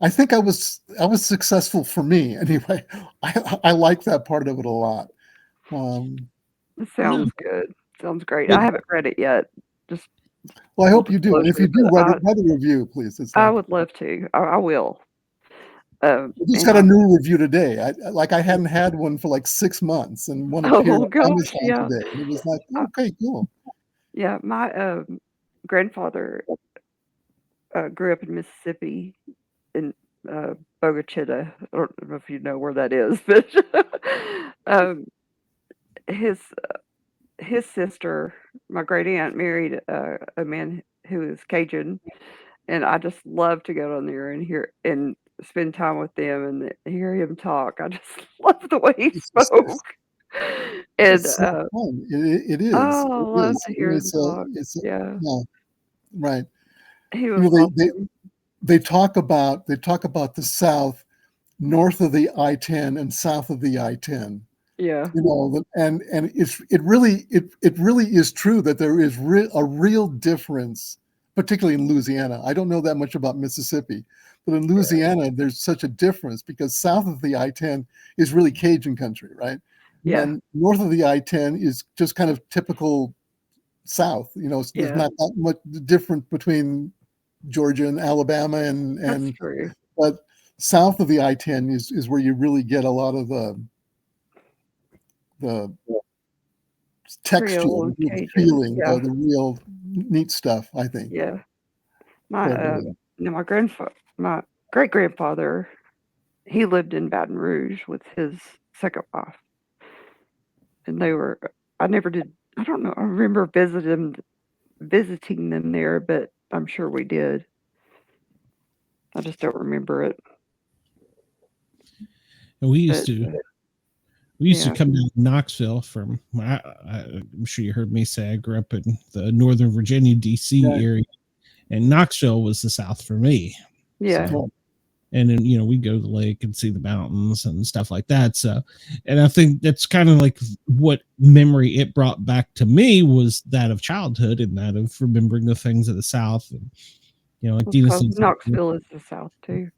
[SPEAKER 2] I think I was successful for me anyway. I like that part of it a lot.
[SPEAKER 3] It sounds good. Sounds great. I haven't read it yet.
[SPEAKER 2] Well, I hope you do. And if you do, write a review, please.
[SPEAKER 3] I would love to. I will.
[SPEAKER 2] I just got a new review today. I hadn't had one for like 6 months, and one appeared on Amazon today. And it was like, okay, cool.
[SPEAKER 3] Yeah, my grandfather grew up in Mississippi, in Bogachita. I don't know if you know where that is, but his sister, my great aunt, married a man who is Cajun, and I just love to go down there and hear and spend time with them and hear him talk. I just love the way he spoke. And
[SPEAKER 2] so fun. It is.
[SPEAKER 3] Oh, I love to hear him talk. Yeah,
[SPEAKER 2] right.
[SPEAKER 3] He was
[SPEAKER 2] they talk about the South north of the I-10 and south of the I-10.
[SPEAKER 3] Yeah.
[SPEAKER 2] And it really is true that there is a real difference, particularly in Louisiana. I don't know that much about Mississippi, but in Louisiana, there's such a difference because south of the I-10 is really Cajun country, right?
[SPEAKER 3] Yeah.
[SPEAKER 2] And north of the I-10 is just kind of typical South. There's not that much different between Georgia and Alabama, and
[SPEAKER 3] true.
[SPEAKER 2] But south of the I-10 is where you really get a lot of the texture, the feeling, the real neat stuff, I think.
[SPEAKER 3] Yeah. My great grandfather, he lived in Baton Rouge with his second wife, and I don't know. I remember visiting them there, but I'm sure we did. I just don't remember it.
[SPEAKER 1] And we used to come down to Knoxville from. I'm sure you heard me say I grew up in the Northern Virginia, D.C. area, and Knoxville was the South for me.
[SPEAKER 3] Yeah.
[SPEAKER 1] So, and then we go to the lake and see the mountains and stuff like that. So, and I think that's kind of like what memory it brought back to me was that of childhood and that of remembering the things of the South. And like Dina said,
[SPEAKER 3] Knoxville is the South too.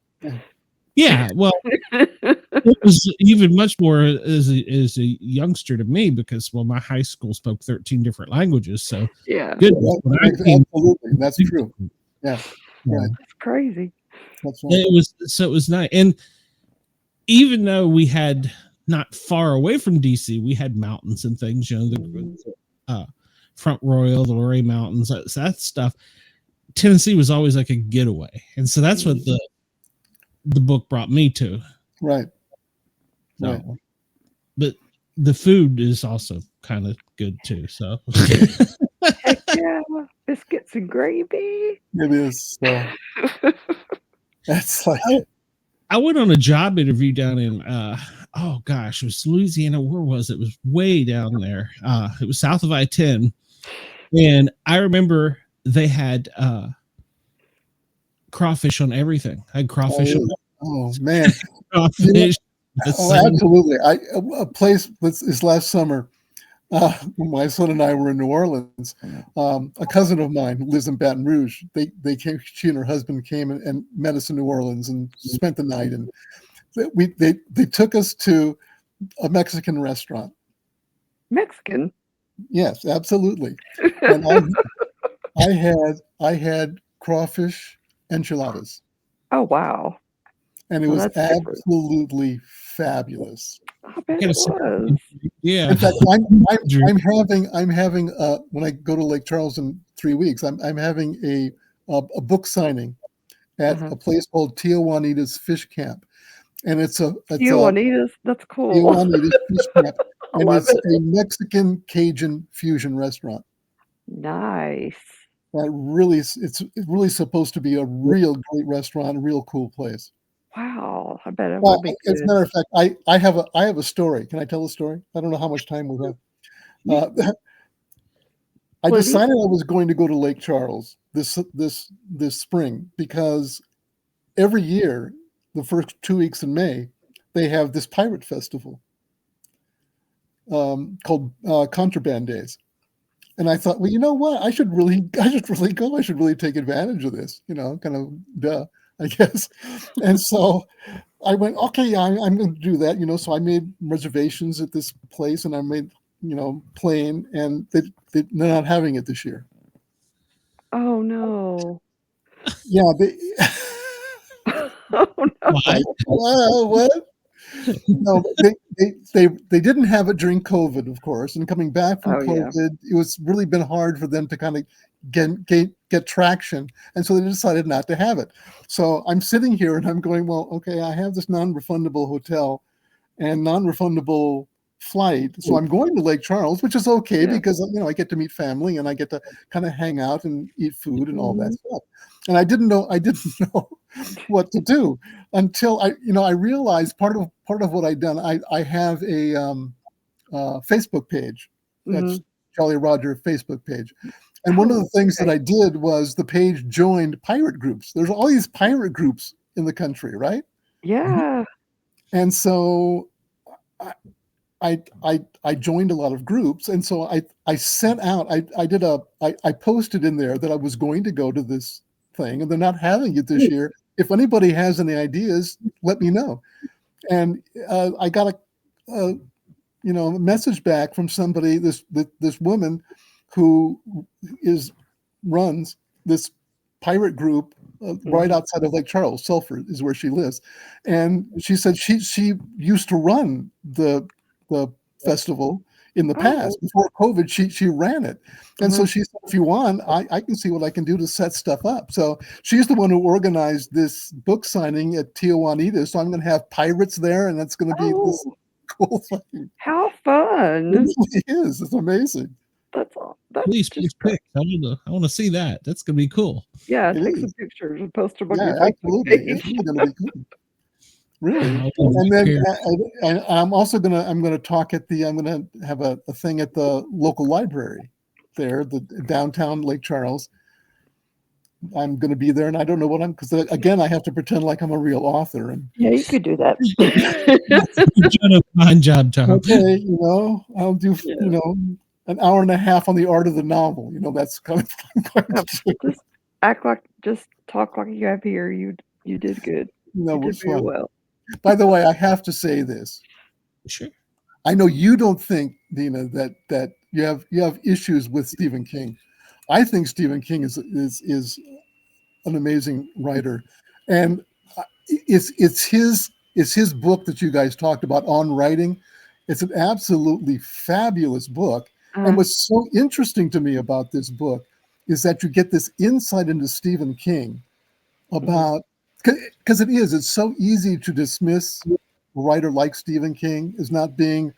[SPEAKER 1] Yeah, well, it was even much more as a youngster to me because my high school spoke 13 different languages. So
[SPEAKER 2] absolutely, that's true. Yeah, right.
[SPEAKER 3] That's crazy.
[SPEAKER 2] That's right.
[SPEAKER 1] It was nice, and even though we had not far away from DC, we had mountains and things. The Front Royal, the Luray Mountains, that stuff. Tennessee was always like a getaway, and so that's what the book brought me to.
[SPEAKER 2] Right.
[SPEAKER 1] So, right. But the food is also kind of good too. So
[SPEAKER 3] heck yeah, biscuits and gravy.
[SPEAKER 2] It is. That's like
[SPEAKER 1] I went on a job interview down in oh gosh, it was Louisiana. Where was it? It was way down there. It was south of I-10. And I remember they had crawfish on everything. I had crawfish on
[SPEAKER 2] man.
[SPEAKER 1] crawfish.
[SPEAKER 2] Absolutely. A place this last summer, when my son and I were in New Orleans, a cousin of mine who lives in Baton Rouge, they came, she and her husband came and met us in New Orleans and spent the night. And they took us to a Mexican restaurant.
[SPEAKER 3] Mexican?
[SPEAKER 2] Yes, absolutely. And I had crawfish enchiladas.
[SPEAKER 3] Oh, wow.
[SPEAKER 2] And it was absolutely fabulous.
[SPEAKER 3] I bet it was.
[SPEAKER 1] Yeah.
[SPEAKER 2] In fact, I'm having when I go to Lake Charles in 3 weeks, I'm having a book signing at a place called Tio Juanita's Fish Camp, and it's
[SPEAKER 3] Tio Juanita's. That's cool.
[SPEAKER 2] Tio Juanita's Fish Camp, and it's a Mexican Cajun fusion restaurant.
[SPEAKER 3] Nice.
[SPEAKER 2] It's really supposed to be a real great restaurant, a real cool place.
[SPEAKER 3] Wow, I bet it would be good.
[SPEAKER 2] As a matter of fact, I have a story. Can I tell a story? I don't know how much time we have. I decided I was going to go to Lake Charles this spring because every year, the first 2 weeks in May, they have this pirate festival called Contraband Days. And I thought, well, you know what? I should really go. I should really take advantage of this. Kind of duh, I guess. And so I went, okay, yeah, I'm going to do that. So I made reservations at this place, and I made, plane, and they're not having it this year.
[SPEAKER 3] Oh no.
[SPEAKER 2] Yeah.
[SPEAKER 3] Oh no.
[SPEAKER 2] What? No, they didn't have it during COVID, of course, and coming back from COVID, it was really been hard for them to kind of get traction, and so they decided not to have it. So I'm sitting here and I'm going, well, okay, I have this non-refundable hotel and non-refundable flight, so I'm going to Lake Charles, which is okay because I get to meet family and I get to kind of hang out and eat food and all that stuff. And I didn't know what to do until I realized part of what I'd done. I have a Facebook page. That's Jolly Roger Facebook page. And one of the things that I did was the page joined pirate groups. There's all these pirate groups in the country, right?
[SPEAKER 3] Yeah.
[SPEAKER 2] And so I joined a lot of groups, and so I sent out. I posted in there that I was going to go to this thing, and they're not having it this year. If anybody has any ideas, let me know. And I got a message back from somebody, this woman who runs this pirate group right outside of Lake Charles. Sulphur is where she lives, and she said she used to run the festival in the past. Before COVID, she ran it, and so she said, if you want, I can see what I can do to set stuff up. So she's the one who organized this book signing at Tio Juanita. So I'm going to have pirates there, and it's going to be this cool thing.
[SPEAKER 3] How fun!
[SPEAKER 2] It really is. It's amazing.
[SPEAKER 3] That's all.
[SPEAKER 1] Please pics. I want to see that. That's going to be cool.
[SPEAKER 3] Yeah, take some pictures and post them on your
[SPEAKER 2] absolutely. It's really going to be cool. Really, and then I'm also gonna talk at I'm gonna have a thing at the local library there, the downtown Lake Charles. I'm gonna be there, and I don't know what because again I have to pretend like I'm a real author. And
[SPEAKER 3] yeah, you could do that.
[SPEAKER 1] You've done a fine job, Tom.
[SPEAKER 2] Okay, I'll do an hour and a half on the art of the novel. That's kind of
[SPEAKER 3] just talk like you have here. You did good.
[SPEAKER 2] No,
[SPEAKER 3] you did very well.
[SPEAKER 2] By the way, I have to say this.
[SPEAKER 1] Sure.
[SPEAKER 2] I know you don't think, Dina, that you have issues with Stephen King. I think Stephen King is an amazing writer, and it's his book that you guys talked about on writing. It's an absolutely fabulous book. And what's so interesting to me about this book is that you get this insight into Stephen King about. Because it's so easy to dismiss a writer like Stephen King as not being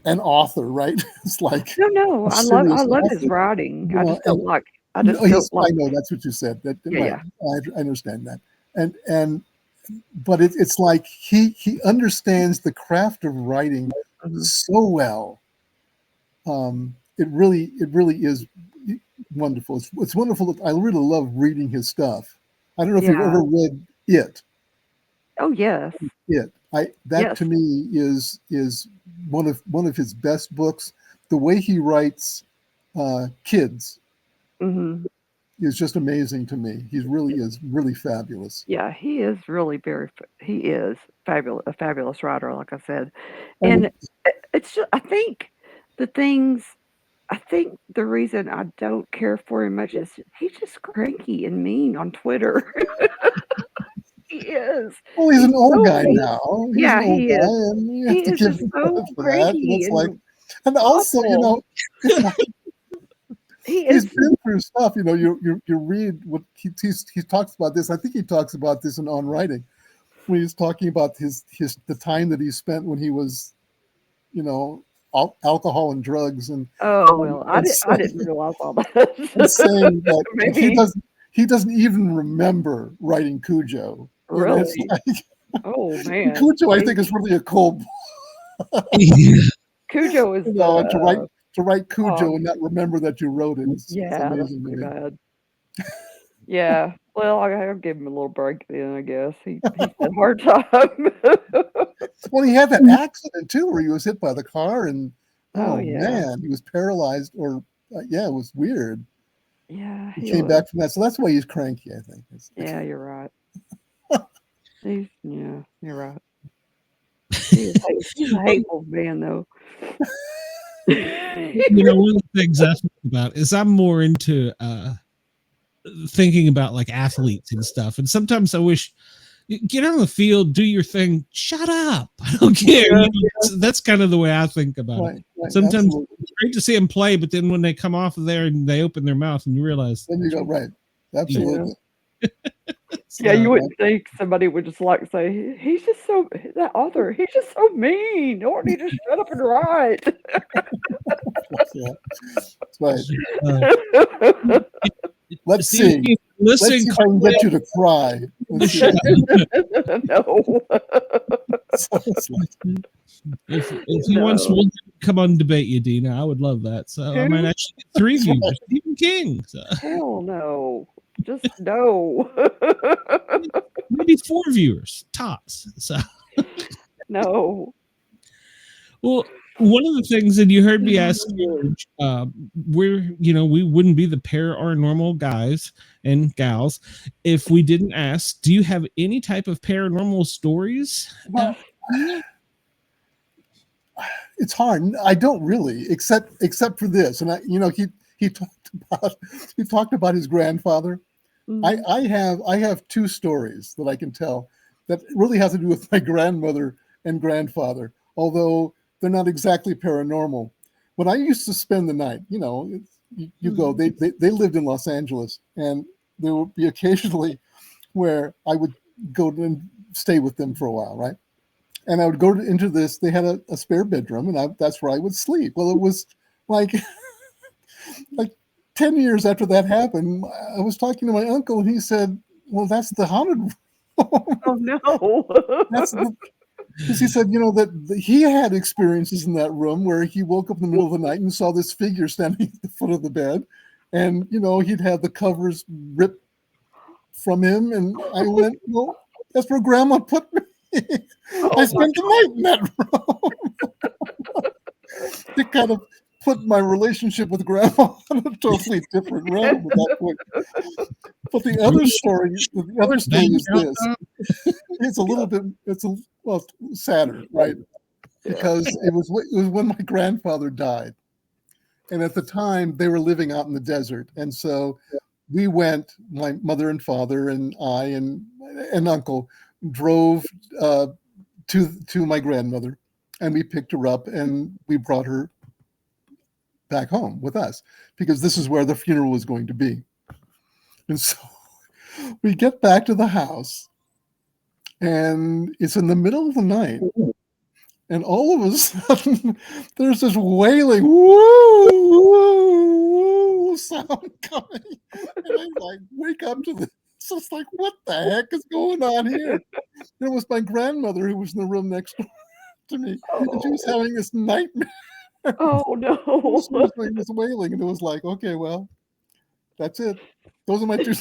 [SPEAKER 2] an author, right? It's like
[SPEAKER 3] no. I love his writing. I just don't like. I know
[SPEAKER 2] that's what you said. I understand that, but it's like he understands the craft of writing
[SPEAKER 3] Mhm.
[SPEAKER 2] so well. It really is wonderful. It's wonderful. I really love reading his stuff. I don't know if you've
[SPEAKER 3] Yeah.
[SPEAKER 2] ever read it.
[SPEAKER 3] Oh, yes.
[SPEAKER 2] That
[SPEAKER 3] Yes.
[SPEAKER 2] to me is one of his best books. The way he writes kids
[SPEAKER 3] Mhm.
[SPEAKER 2] is just amazing to me. He really is really fabulous.
[SPEAKER 3] Yeah, he is really he is a fabulous writer, like I said.
[SPEAKER 2] And
[SPEAKER 3] And it's just I think the things I think the reason I don't care for him much is he's just cranky and mean on Twitter. He is.
[SPEAKER 2] well, he's
[SPEAKER 3] He's
[SPEAKER 2] an old
[SPEAKER 3] so
[SPEAKER 2] guy
[SPEAKER 3] mean.
[SPEAKER 2] now. He's an
[SPEAKER 3] Yeah,
[SPEAKER 2] old
[SPEAKER 3] he
[SPEAKER 2] guy,
[SPEAKER 3] is.
[SPEAKER 2] and you
[SPEAKER 3] He
[SPEAKER 2] have to
[SPEAKER 3] is
[SPEAKER 2] give
[SPEAKER 3] just
[SPEAKER 2] him
[SPEAKER 3] so
[SPEAKER 2] credit for that. And
[SPEAKER 3] cranky
[SPEAKER 2] it's like,
[SPEAKER 3] and
[SPEAKER 2] and also,
[SPEAKER 3] awful.
[SPEAKER 2] it's like
[SPEAKER 3] He
[SPEAKER 2] he's
[SPEAKER 3] is
[SPEAKER 2] been through stuff. You read what he talks about this. I think he talks about this in On Writing when he's talking about his the time that he spent when he was, you know, alcohol and drugs,
[SPEAKER 3] oh,
[SPEAKER 2] and,
[SPEAKER 3] well,
[SPEAKER 2] and,
[SPEAKER 3] I
[SPEAKER 2] saying,
[SPEAKER 3] didn't realize all
[SPEAKER 2] and
[SPEAKER 3] that.
[SPEAKER 2] saying that
[SPEAKER 3] Maybe
[SPEAKER 2] he doesn't even remember writing Cujo. And it's
[SPEAKER 3] really?
[SPEAKER 2] like
[SPEAKER 3] Oh, man.
[SPEAKER 2] Cujo, I
[SPEAKER 3] See,
[SPEAKER 2] think, is really a cold,
[SPEAKER 3] Cujo is
[SPEAKER 2] and
[SPEAKER 3] the,
[SPEAKER 2] to write
[SPEAKER 3] oh,
[SPEAKER 2] Cujo and not remember that you wrote it is it's
[SPEAKER 3] yeah, that's
[SPEAKER 2] amazing to
[SPEAKER 3] pretty
[SPEAKER 2] me.
[SPEAKER 3] bad. Yeah, well, I'll give him a little break then, I guess. He's had a hard time.
[SPEAKER 2] Well, he had that accident too, where he was hit by the car, and
[SPEAKER 3] Oh,
[SPEAKER 2] oh
[SPEAKER 3] yeah.
[SPEAKER 2] man, he was paralyzed, or yeah, it was weird.
[SPEAKER 3] Yeah,
[SPEAKER 2] He
[SPEAKER 3] he
[SPEAKER 2] came
[SPEAKER 3] was.
[SPEAKER 2] back from that, so that's why he's cranky. I think.
[SPEAKER 3] Yeah, you're right. Yeah, you're right. He's a hateful man, though.
[SPEAKER 1] One of the things I think about is I'm more into thinking about like athletes and stuff. And sometimes I wish get on the field, do your thing, shut up. I don't care. That's kind of the way I think about it.
[SPEAKER 2] Right,
[SPEAKER 1] Sometimes
[SPEAKER 2] absolutely.
[SPEAKER 1] it's great to see them play, but then when they come off of there and they open their mouth and you realize
[SPEAKER 2] Then you go right, absolutely.
[SPEAKER 3] Yeah, you
[SPEAKER 2] Yeah,
[SPEAKER 3] wouldn't think somebody would just like say, he's just so that author, he's just so mean. Don't he just shut up and write?
[SPEAKER 2] yeah, that's right.
[SPEAKER 1] uh,
[SPEAKER 2] Let's
[SPEAKER 1] Steve,
[SPEAKER 2] see. Let's
[SPEAKER 1] listen,
[SPEAKER 2] see if I can get you to cry. Let's see.
[SPEAKER 3] No.
[SPEAKER 2] So it's like,
[SPEAKER 1] if he wants to
[SPEAKER 3] No.
[SPEAKER 1] come on and debate you, Dina, I would love that. So I might
[SPEAKER 3] Who?
[SPEAKER 1] actually get 3
[SPEAKER 2] that's
[SPEAKER 1] viewers.
[SPEAKER 2] right.
[SPEAKER 1] Stephen King. So
[SPEAKER 3] Hell no. Just no.
[SPEAKER 1] maybe 4 viewers tops. So
[SPEAKER 3] No.
[SPEAKER 1] well, one of the things that you heard me ask George, we wouldn't be the paranormal guys and gals if we didn't ask, do you have any type of paranormal stories?
[SPEAKER 2] Well, it's hard. I don't really, except for this. And he talked about his grandfather.
[SPEAKER 3] Mhm.
[SPEAKER 2] I have 2 stories that I can tell that really have to do with my grandmother and grandfather, although they're not exactly paranormal. When I used to spend the night, you go. They lived in Los Angeles, and there would be occasionally where I would go and stay with them for a while, right? And I would go into this. They had a spare bedroom, and that's where I would sleep. Well, it was like like 10 years after that happened, I was talking to my uncle, and he said, well, that's the haunted room.
[SPEAKER 3] Oh no.
[SPEAKER 2] Because he said, that he had experiences in that room where he woke up in the middle of the night and saw this figure standing at the foot of the bed. And, he'd had the covers ripped from him. And I went, well, that's where Grandma put me. I
[SPEAKER 3] Oh my
[SPEAKER 2] spent the night in that room. It kind of put my relationship with Grandma in a totally different realm at that point. But the other story is this. Well, sadder, right? Because it was when my grandfather died. And at the time they were living out in the desert. And so we went, my mother and father and I and uncle drove to my grandmother, and we picked her up and we brought her back home with us because this is where the funeral was going to be. And so we get back to the house, and it's in the middle of the night, and all of a sudden there's this wailing woo, woo, woo sound coming, and I like wake up to this. It's just like, what the heck is going on here? It was my grandmother who was in the room next door to me, and she was
[SPEAKER 3] Oh,
[SPEAKER 2] having this nightmare.
[SPEAKER 3] oh
[SPEAKER 2] She
[SPEAKER 3] no.
[SPEAKER 2] was doing this wailing, and it was like, okay, well, that's it. Those are my two.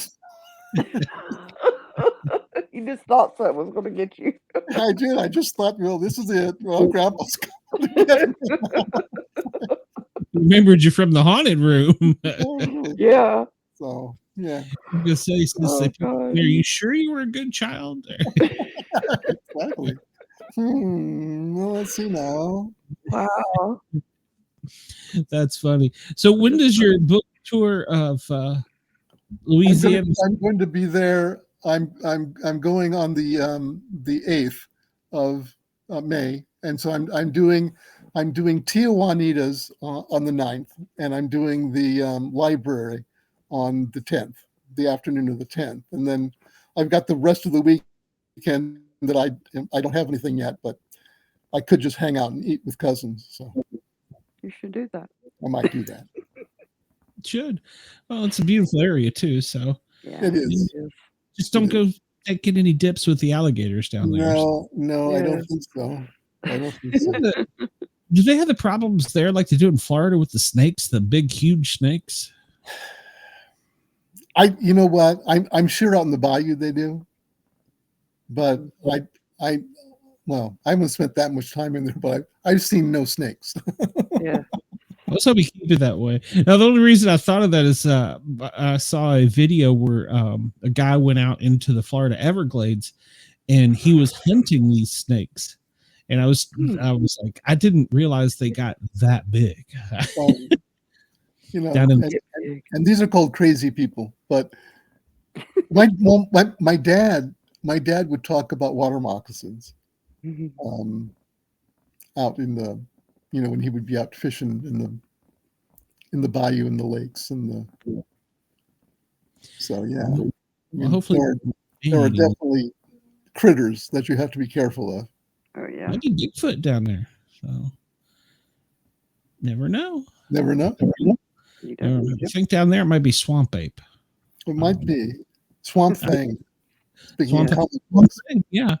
[SPEAKER 3] You just thought something was going to get you.
[SPEAKER 2] I did. I just thought, well, this is it. Well, Grandpa's coming to get me.
[SPEAKER 1] Remembered you from the haunted room.
[SPEAKER 3] Yeah.
[SPEAKER 2] So yeah,
[SPEAKER 1] I'm gonna say,
[SPEAKER 3] Oh,
[SPEAKER 1] are
[SPEAKER 3] God.
[SPEAKER 1] you sure you were a good child?
[SPEAKER 2] exactly. Well, let's see now.
[SPEAKER 3] Wow.
[SPEAKER 1] That's funny. So when does your book tour of Louisiana?
[SPEAKER 2] I'm going to be there. I'm going on the 8th of May, and so I'm doing Tijuanitas on the 9th, and I'm doing the library on the 10th, the afternoon of the 10th, and then I've got the rest of the weekend that I don't have anything yet, but I could just hang out and eat with cousins, so
[SPEAKER 3] You should do that.
[SPEAKER 2] I might do that.
[SPEAKER 1] Should. Well, it's a beautiful area too, so
[SPEAKER 3] Yeah.
[SPEAKER 2] It is.
[SPEAKER 1] just don't go get any dips with the alligators down there.
[SPEAKER 2] No, I don't
[SPEAKER 3] Yeah.
[SPEAKER 2] think so. I don't think so.
[SPEAKER 1] Do they have the problems there like they do in Florida with the snakes, the big, huge snakes?
[SPEAKER 2] You know what? I'm sure out in the bayou they do, but I haven't spent that much time in there, but I've seen no snakes.
[SPEAKER 3] Yeah.
[SPEAKER 1] Let's hope we keep it that way. Now, the only reason I thought of that is I saw a video where a guy went out into the Florida Everglades and he was hunting these snakes. And I was like, I didn't realize they got that big.
[SPEAKER 2] You know,
[SPEAKER 1] Down in-
[SPEAKER 2] and these are called crazy people. But my dad would talk about water moccasins out in the, when he would be out fishing in the bayou and the lakes so yeah.
[SPEAKER 1] Well, hopefully
[SPEAKER 2] there are definitely critters that you have to be careful of.
[SPEAKER 3] Oh yeah.
[SPEAKER 1] maybe Bigfoot down there. So never know.
[SPEAKER 2] Never know.
[SPEAKER 1] I think down there it might be swamp ape.
[SPEAKER 2] It might be swamp thing.
[SPEAKER 1] Swamp thing. Yeah.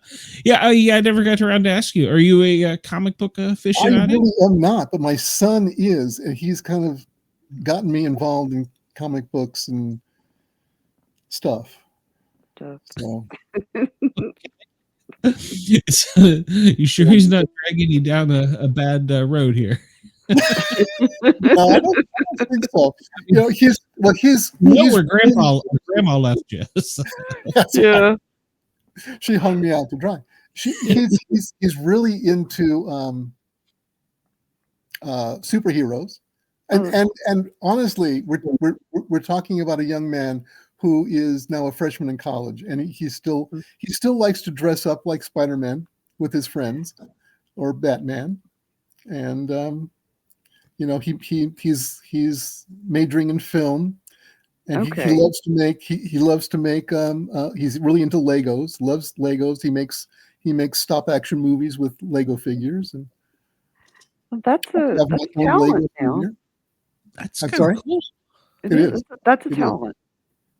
[SPEAKER 1] I never got around to ask you. Are you a comic book aficionado?
[SPEAKER 2] I really am not, but my son is, and he's kind of gotten me involved in comic books and stuff. So.
[SPEAKER 1] You sure he's not dragging you down a bad road here?
[SPEAKER 2] No, I don't think so. He's
[SPEAKER 1] where grandma left you. So.
[SPEAKER 3] Yeah.
[SPEAKER 2] She hung me out to dry. He's really into superheroes, and honestly, we're talking about a young man who is now a freshman in college, and he still likes to dress up like Spider-Man with his friends or Batman, and he's majoring in film, and he loves to make he's really into Legos, loves Legos. He makes stop action movies with Lego figures, and
[SPEAKER 3] that's a talent now.
[SPEAKER 1] That's kind of cool.
[SPEAKER 2] It is.
[SPEAKER 3] That's a talent.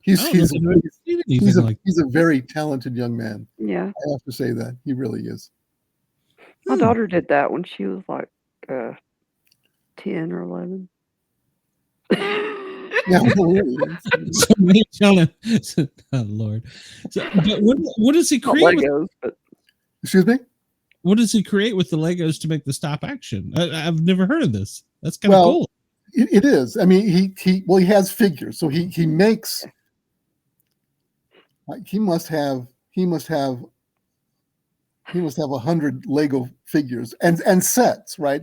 [SPEAKER 2] He's a very talented young man.
[SPEAKER 3] Yeah,
[SPEAKER 2] I have to say that he really is.
[SPEAKER 3] My daughter did that when she was like 10 or 11.
[SPEAKER 2] Yeah, really.
[SPEAKER 1] Somebody telling, oh Lord. So, but what does he create?
[SPEAKER 3] Legos,
[SPEAKER 2] Excuse me.
[SPEAKER 1] What does he create with the Legos to make the stop action? I've never heard of this. That's kind of cool.
[SPEAKER 2] It is. I mean, he has figures, so he makes. He must have 100 Lego figures and sets, right?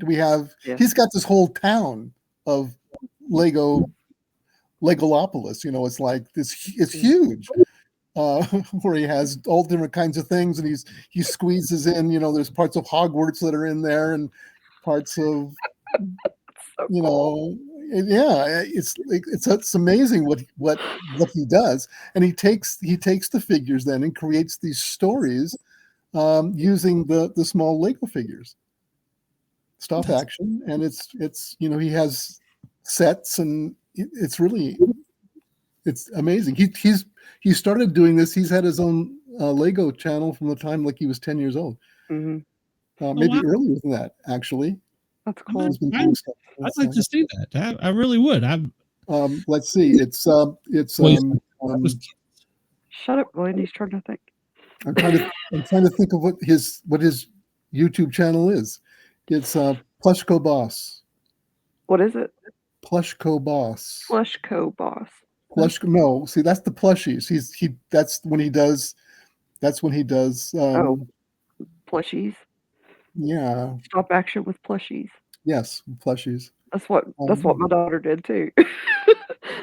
[SPEAKER 2] He's got this whole town of Legolopolis. It's like this. It's huge. Where he has all different kinds of things, and he squeezes in. There's parts of Hogwarts that are in there, and parts of it's amazing what he does, and he takes the figures then and creates these stories using the small Lego figures, stop action, and it's he has sets, and it's amazing. He started doing this. He's had his own Lego channel from the time like he was 10 years old.
[SPEAKER 3] Hmm.
[SPEAKER 2] Maybe
[SPEAKER 1] wow.
[SPEAKER 2] earlier than that, actually.
[SPEAKER 3] That's
[SPEAKER 1] I
[SPEAKER 3] cool.
[SPEAKER 1] might,
[SPEAKER 2] He's been
[SPEAKER 1] I'd,
[SPEAKER 2] doing stuff.
[SPEAKER 1] I'd like to see that. I really would.
[SPEAKER 2] Let's see. It's
[SPEAKER 1] well, that was
[SPEAKER 3] Shut up, Glenn. He's trying to think.
[SPEAKER 2] I'm trying to think of what his YouTube channel is. It's Plushco Boss.
[SPEAKER 3] What is it?
[SPEAKER 2] Plushco Boss.
[SPEAKER 3] Plushco Boss.
[SPEAKER 2] No, see that's the plushies. That's when he does
[SPEAKER 3] Oh, plushies.
[SPEAKER 2] yeah.
[SPEAKER 3] Stop action with plushies.
[SPEAKER 2] Yes, plushies.
[SPEAKER 3] That's what my daughter did too.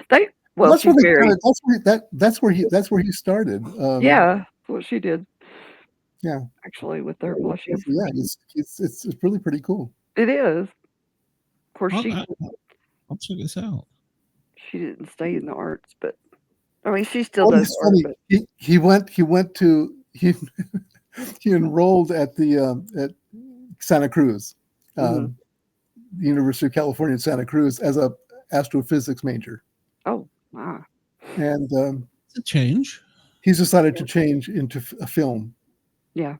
[SPEAKER 2] That's where
[SPEAKER 3] She's married.
[SPEAKER 2] that's where he started.
[SPEAKER 3] Yeah, that's what she did.
[SPEAKER 2] Yeah.
[SPEAKER 3] Actually, with their plushies.
[SPEAKER 2] Yeah, it's really pretty cool.
[SPEAKER 3] It is. Of course,
[SPEAKER 1] I'll check this out.
[SPEAKER 3] she didn't stay in the arts, but I mean, she still
[SPEAKER 2] Oh,
[SPEAKER 3] does
[SPEAKER 2] it's
[SPEAKER 3] art.
[SPEAKER 2] funny.
[SPEAKER 3] But
[SPEAKER 2] He went to he enrolled at the at Santa Cruz,
[SPEAKER 3] Mhm.
[SPEAKER 2] the University of California at Santa Cruz as a astrophysics major,
[SPEAKER 3] oh, wow.
[SPEAKER 2] and
[SPEAKER 1] It's a change.
[SPEAKER 2] he's decided to change into a film.
[SPEAKER 3] Yeah.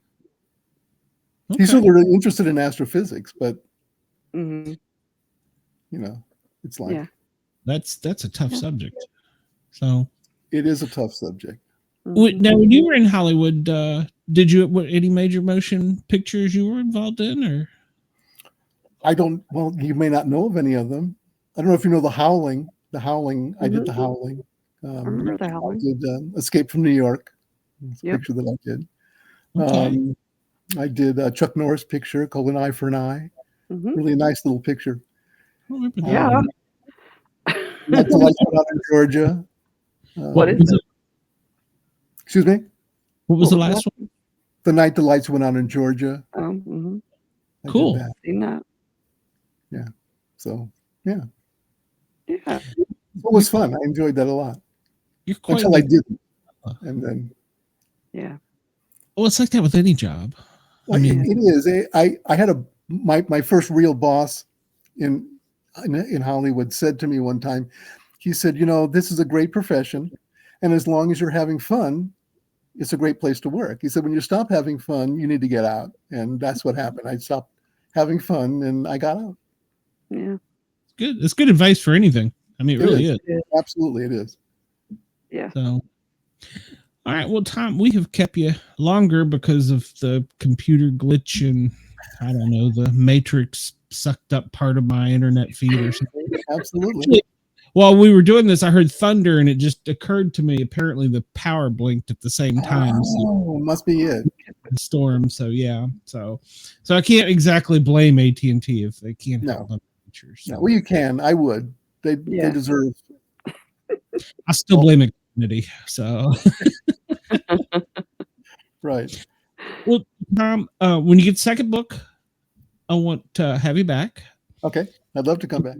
[SPEAKER 2] He's
[SPEAKER 1] Okay.
[SPEAKER 2] still really interested in astrophysics, but
[SPEAKER 3] Hmm.
[SPEAKER 2] it's like
[SPEAKER 3] Yeah.
[SPEAKER 1] That's a tough
[SPEAKER 3] Yeah.
[SPEAKER 1] subject. So
[SPEAKER 2] it is a tough subject.
[SPEAKER 3] Mhm.
[SPEAKER 1] now, when you were in Hollywood, did you any major motion pictures you were involved in, or?
[SPEAKER 2] I don't. Well, you may not know of any of them. I don't know if you know The Howling. The Howling. I did The Howling.
[SPEAKER 3] I remember the
[SPEAKER 2] I
[SPEAKER 3] Howling.
[SPEAKER 2] did Escape from New York. It's a
[SPEAKER 3] Yep.
[SPEAKER 2] picture that I did.
[SPEAKER 1] Okay.
[SPEAKER 2] I did a Chuck Norris picture called An Eye for an Eye.
[SPEAKER 3] Hmm.
[SPEAKER 2] Really nice little picture.
[SPEAKER 1] I don't remember that
[SPEAKER 3] Yeah.
[SPEAKER 1] one.
[SPEAKER 2] Night the Lights Went Out in Georgia.
[SPEAKER 3] What is
[SPEAKER 1] was
[SPEAKER 3] it?
[SPEAKER 2] Excuse me?
[SPEAKER 1] What was the
[SPEAKER 3] What was
[SPEAKER 1] last one?
[SPEAKER 2] The Night the Lights Went Out in Georgia.
[SPEAKER 3] Mm-hmm.
[SPEAKER 2] I did
[SPEAKER 1] Cool.
[SPEAKER 2] that.
[SPEAKER 3] Seen that?
[SPEAKER 2] So, yeah.
[SPEAKER 3] Yeah.
[SPEAKER 2] It was fun. I enjoyed that a lot.
[SPEAKER 1] You're quite.
[SPEAKER 2] Until I didn't. And then.
[SPEAKER 3] Yeah.
[SPEAKER 1] Well, it's like that with any job.
[SPEAKER 2] Well,
[SPEAKER 1] I mean,
[SPEAKER 2] it is. I had my first real boss in Hollywood said to me one time, he said, this is a great profession. And as long as you're having fun, it's a great place to work. He said, when you stop having fun, you need to get out. And that's what happened. I stopped having fun and I got out.
[SPEAKER 3] Yeah.
[SPEAKER 1] it's good. It's good advice for anything. I mean, it really is.
[SPEAKER 2] Absolutely, it is.
[SPEAKER 3] Yeah.
[SPEAKER 1] So, all right. Well, Tom, we have kept you longer because of the computer glitch and I don't know, the Matrix sucked up part of my internet feed or something.
[SPEAKER 2] Absolutely.
[SPEAKER 1] Actually, while we were doing this, I heard thunder and it just occurred to me. Apparently, the power blinked at the same time.
[SPEAKER 2] Oh, must be it.
[SPEAKER 1] The storm. So yeah. So I can't exactly blame AT&T if they can't
[SPEAKER 2] No.
[SPEAKER 1] help them. Features. So.
[SPEAKER 2] No, well, you can. I would. They deserve.
[SPEAKER 1] I still blame Xfinity. So
[SPEAKER 2] Right.
[SPEAKER 1] well, Tom, when you get the second book, I want to have you back.
[SPEAKER 2] Okay. I'd love to come back.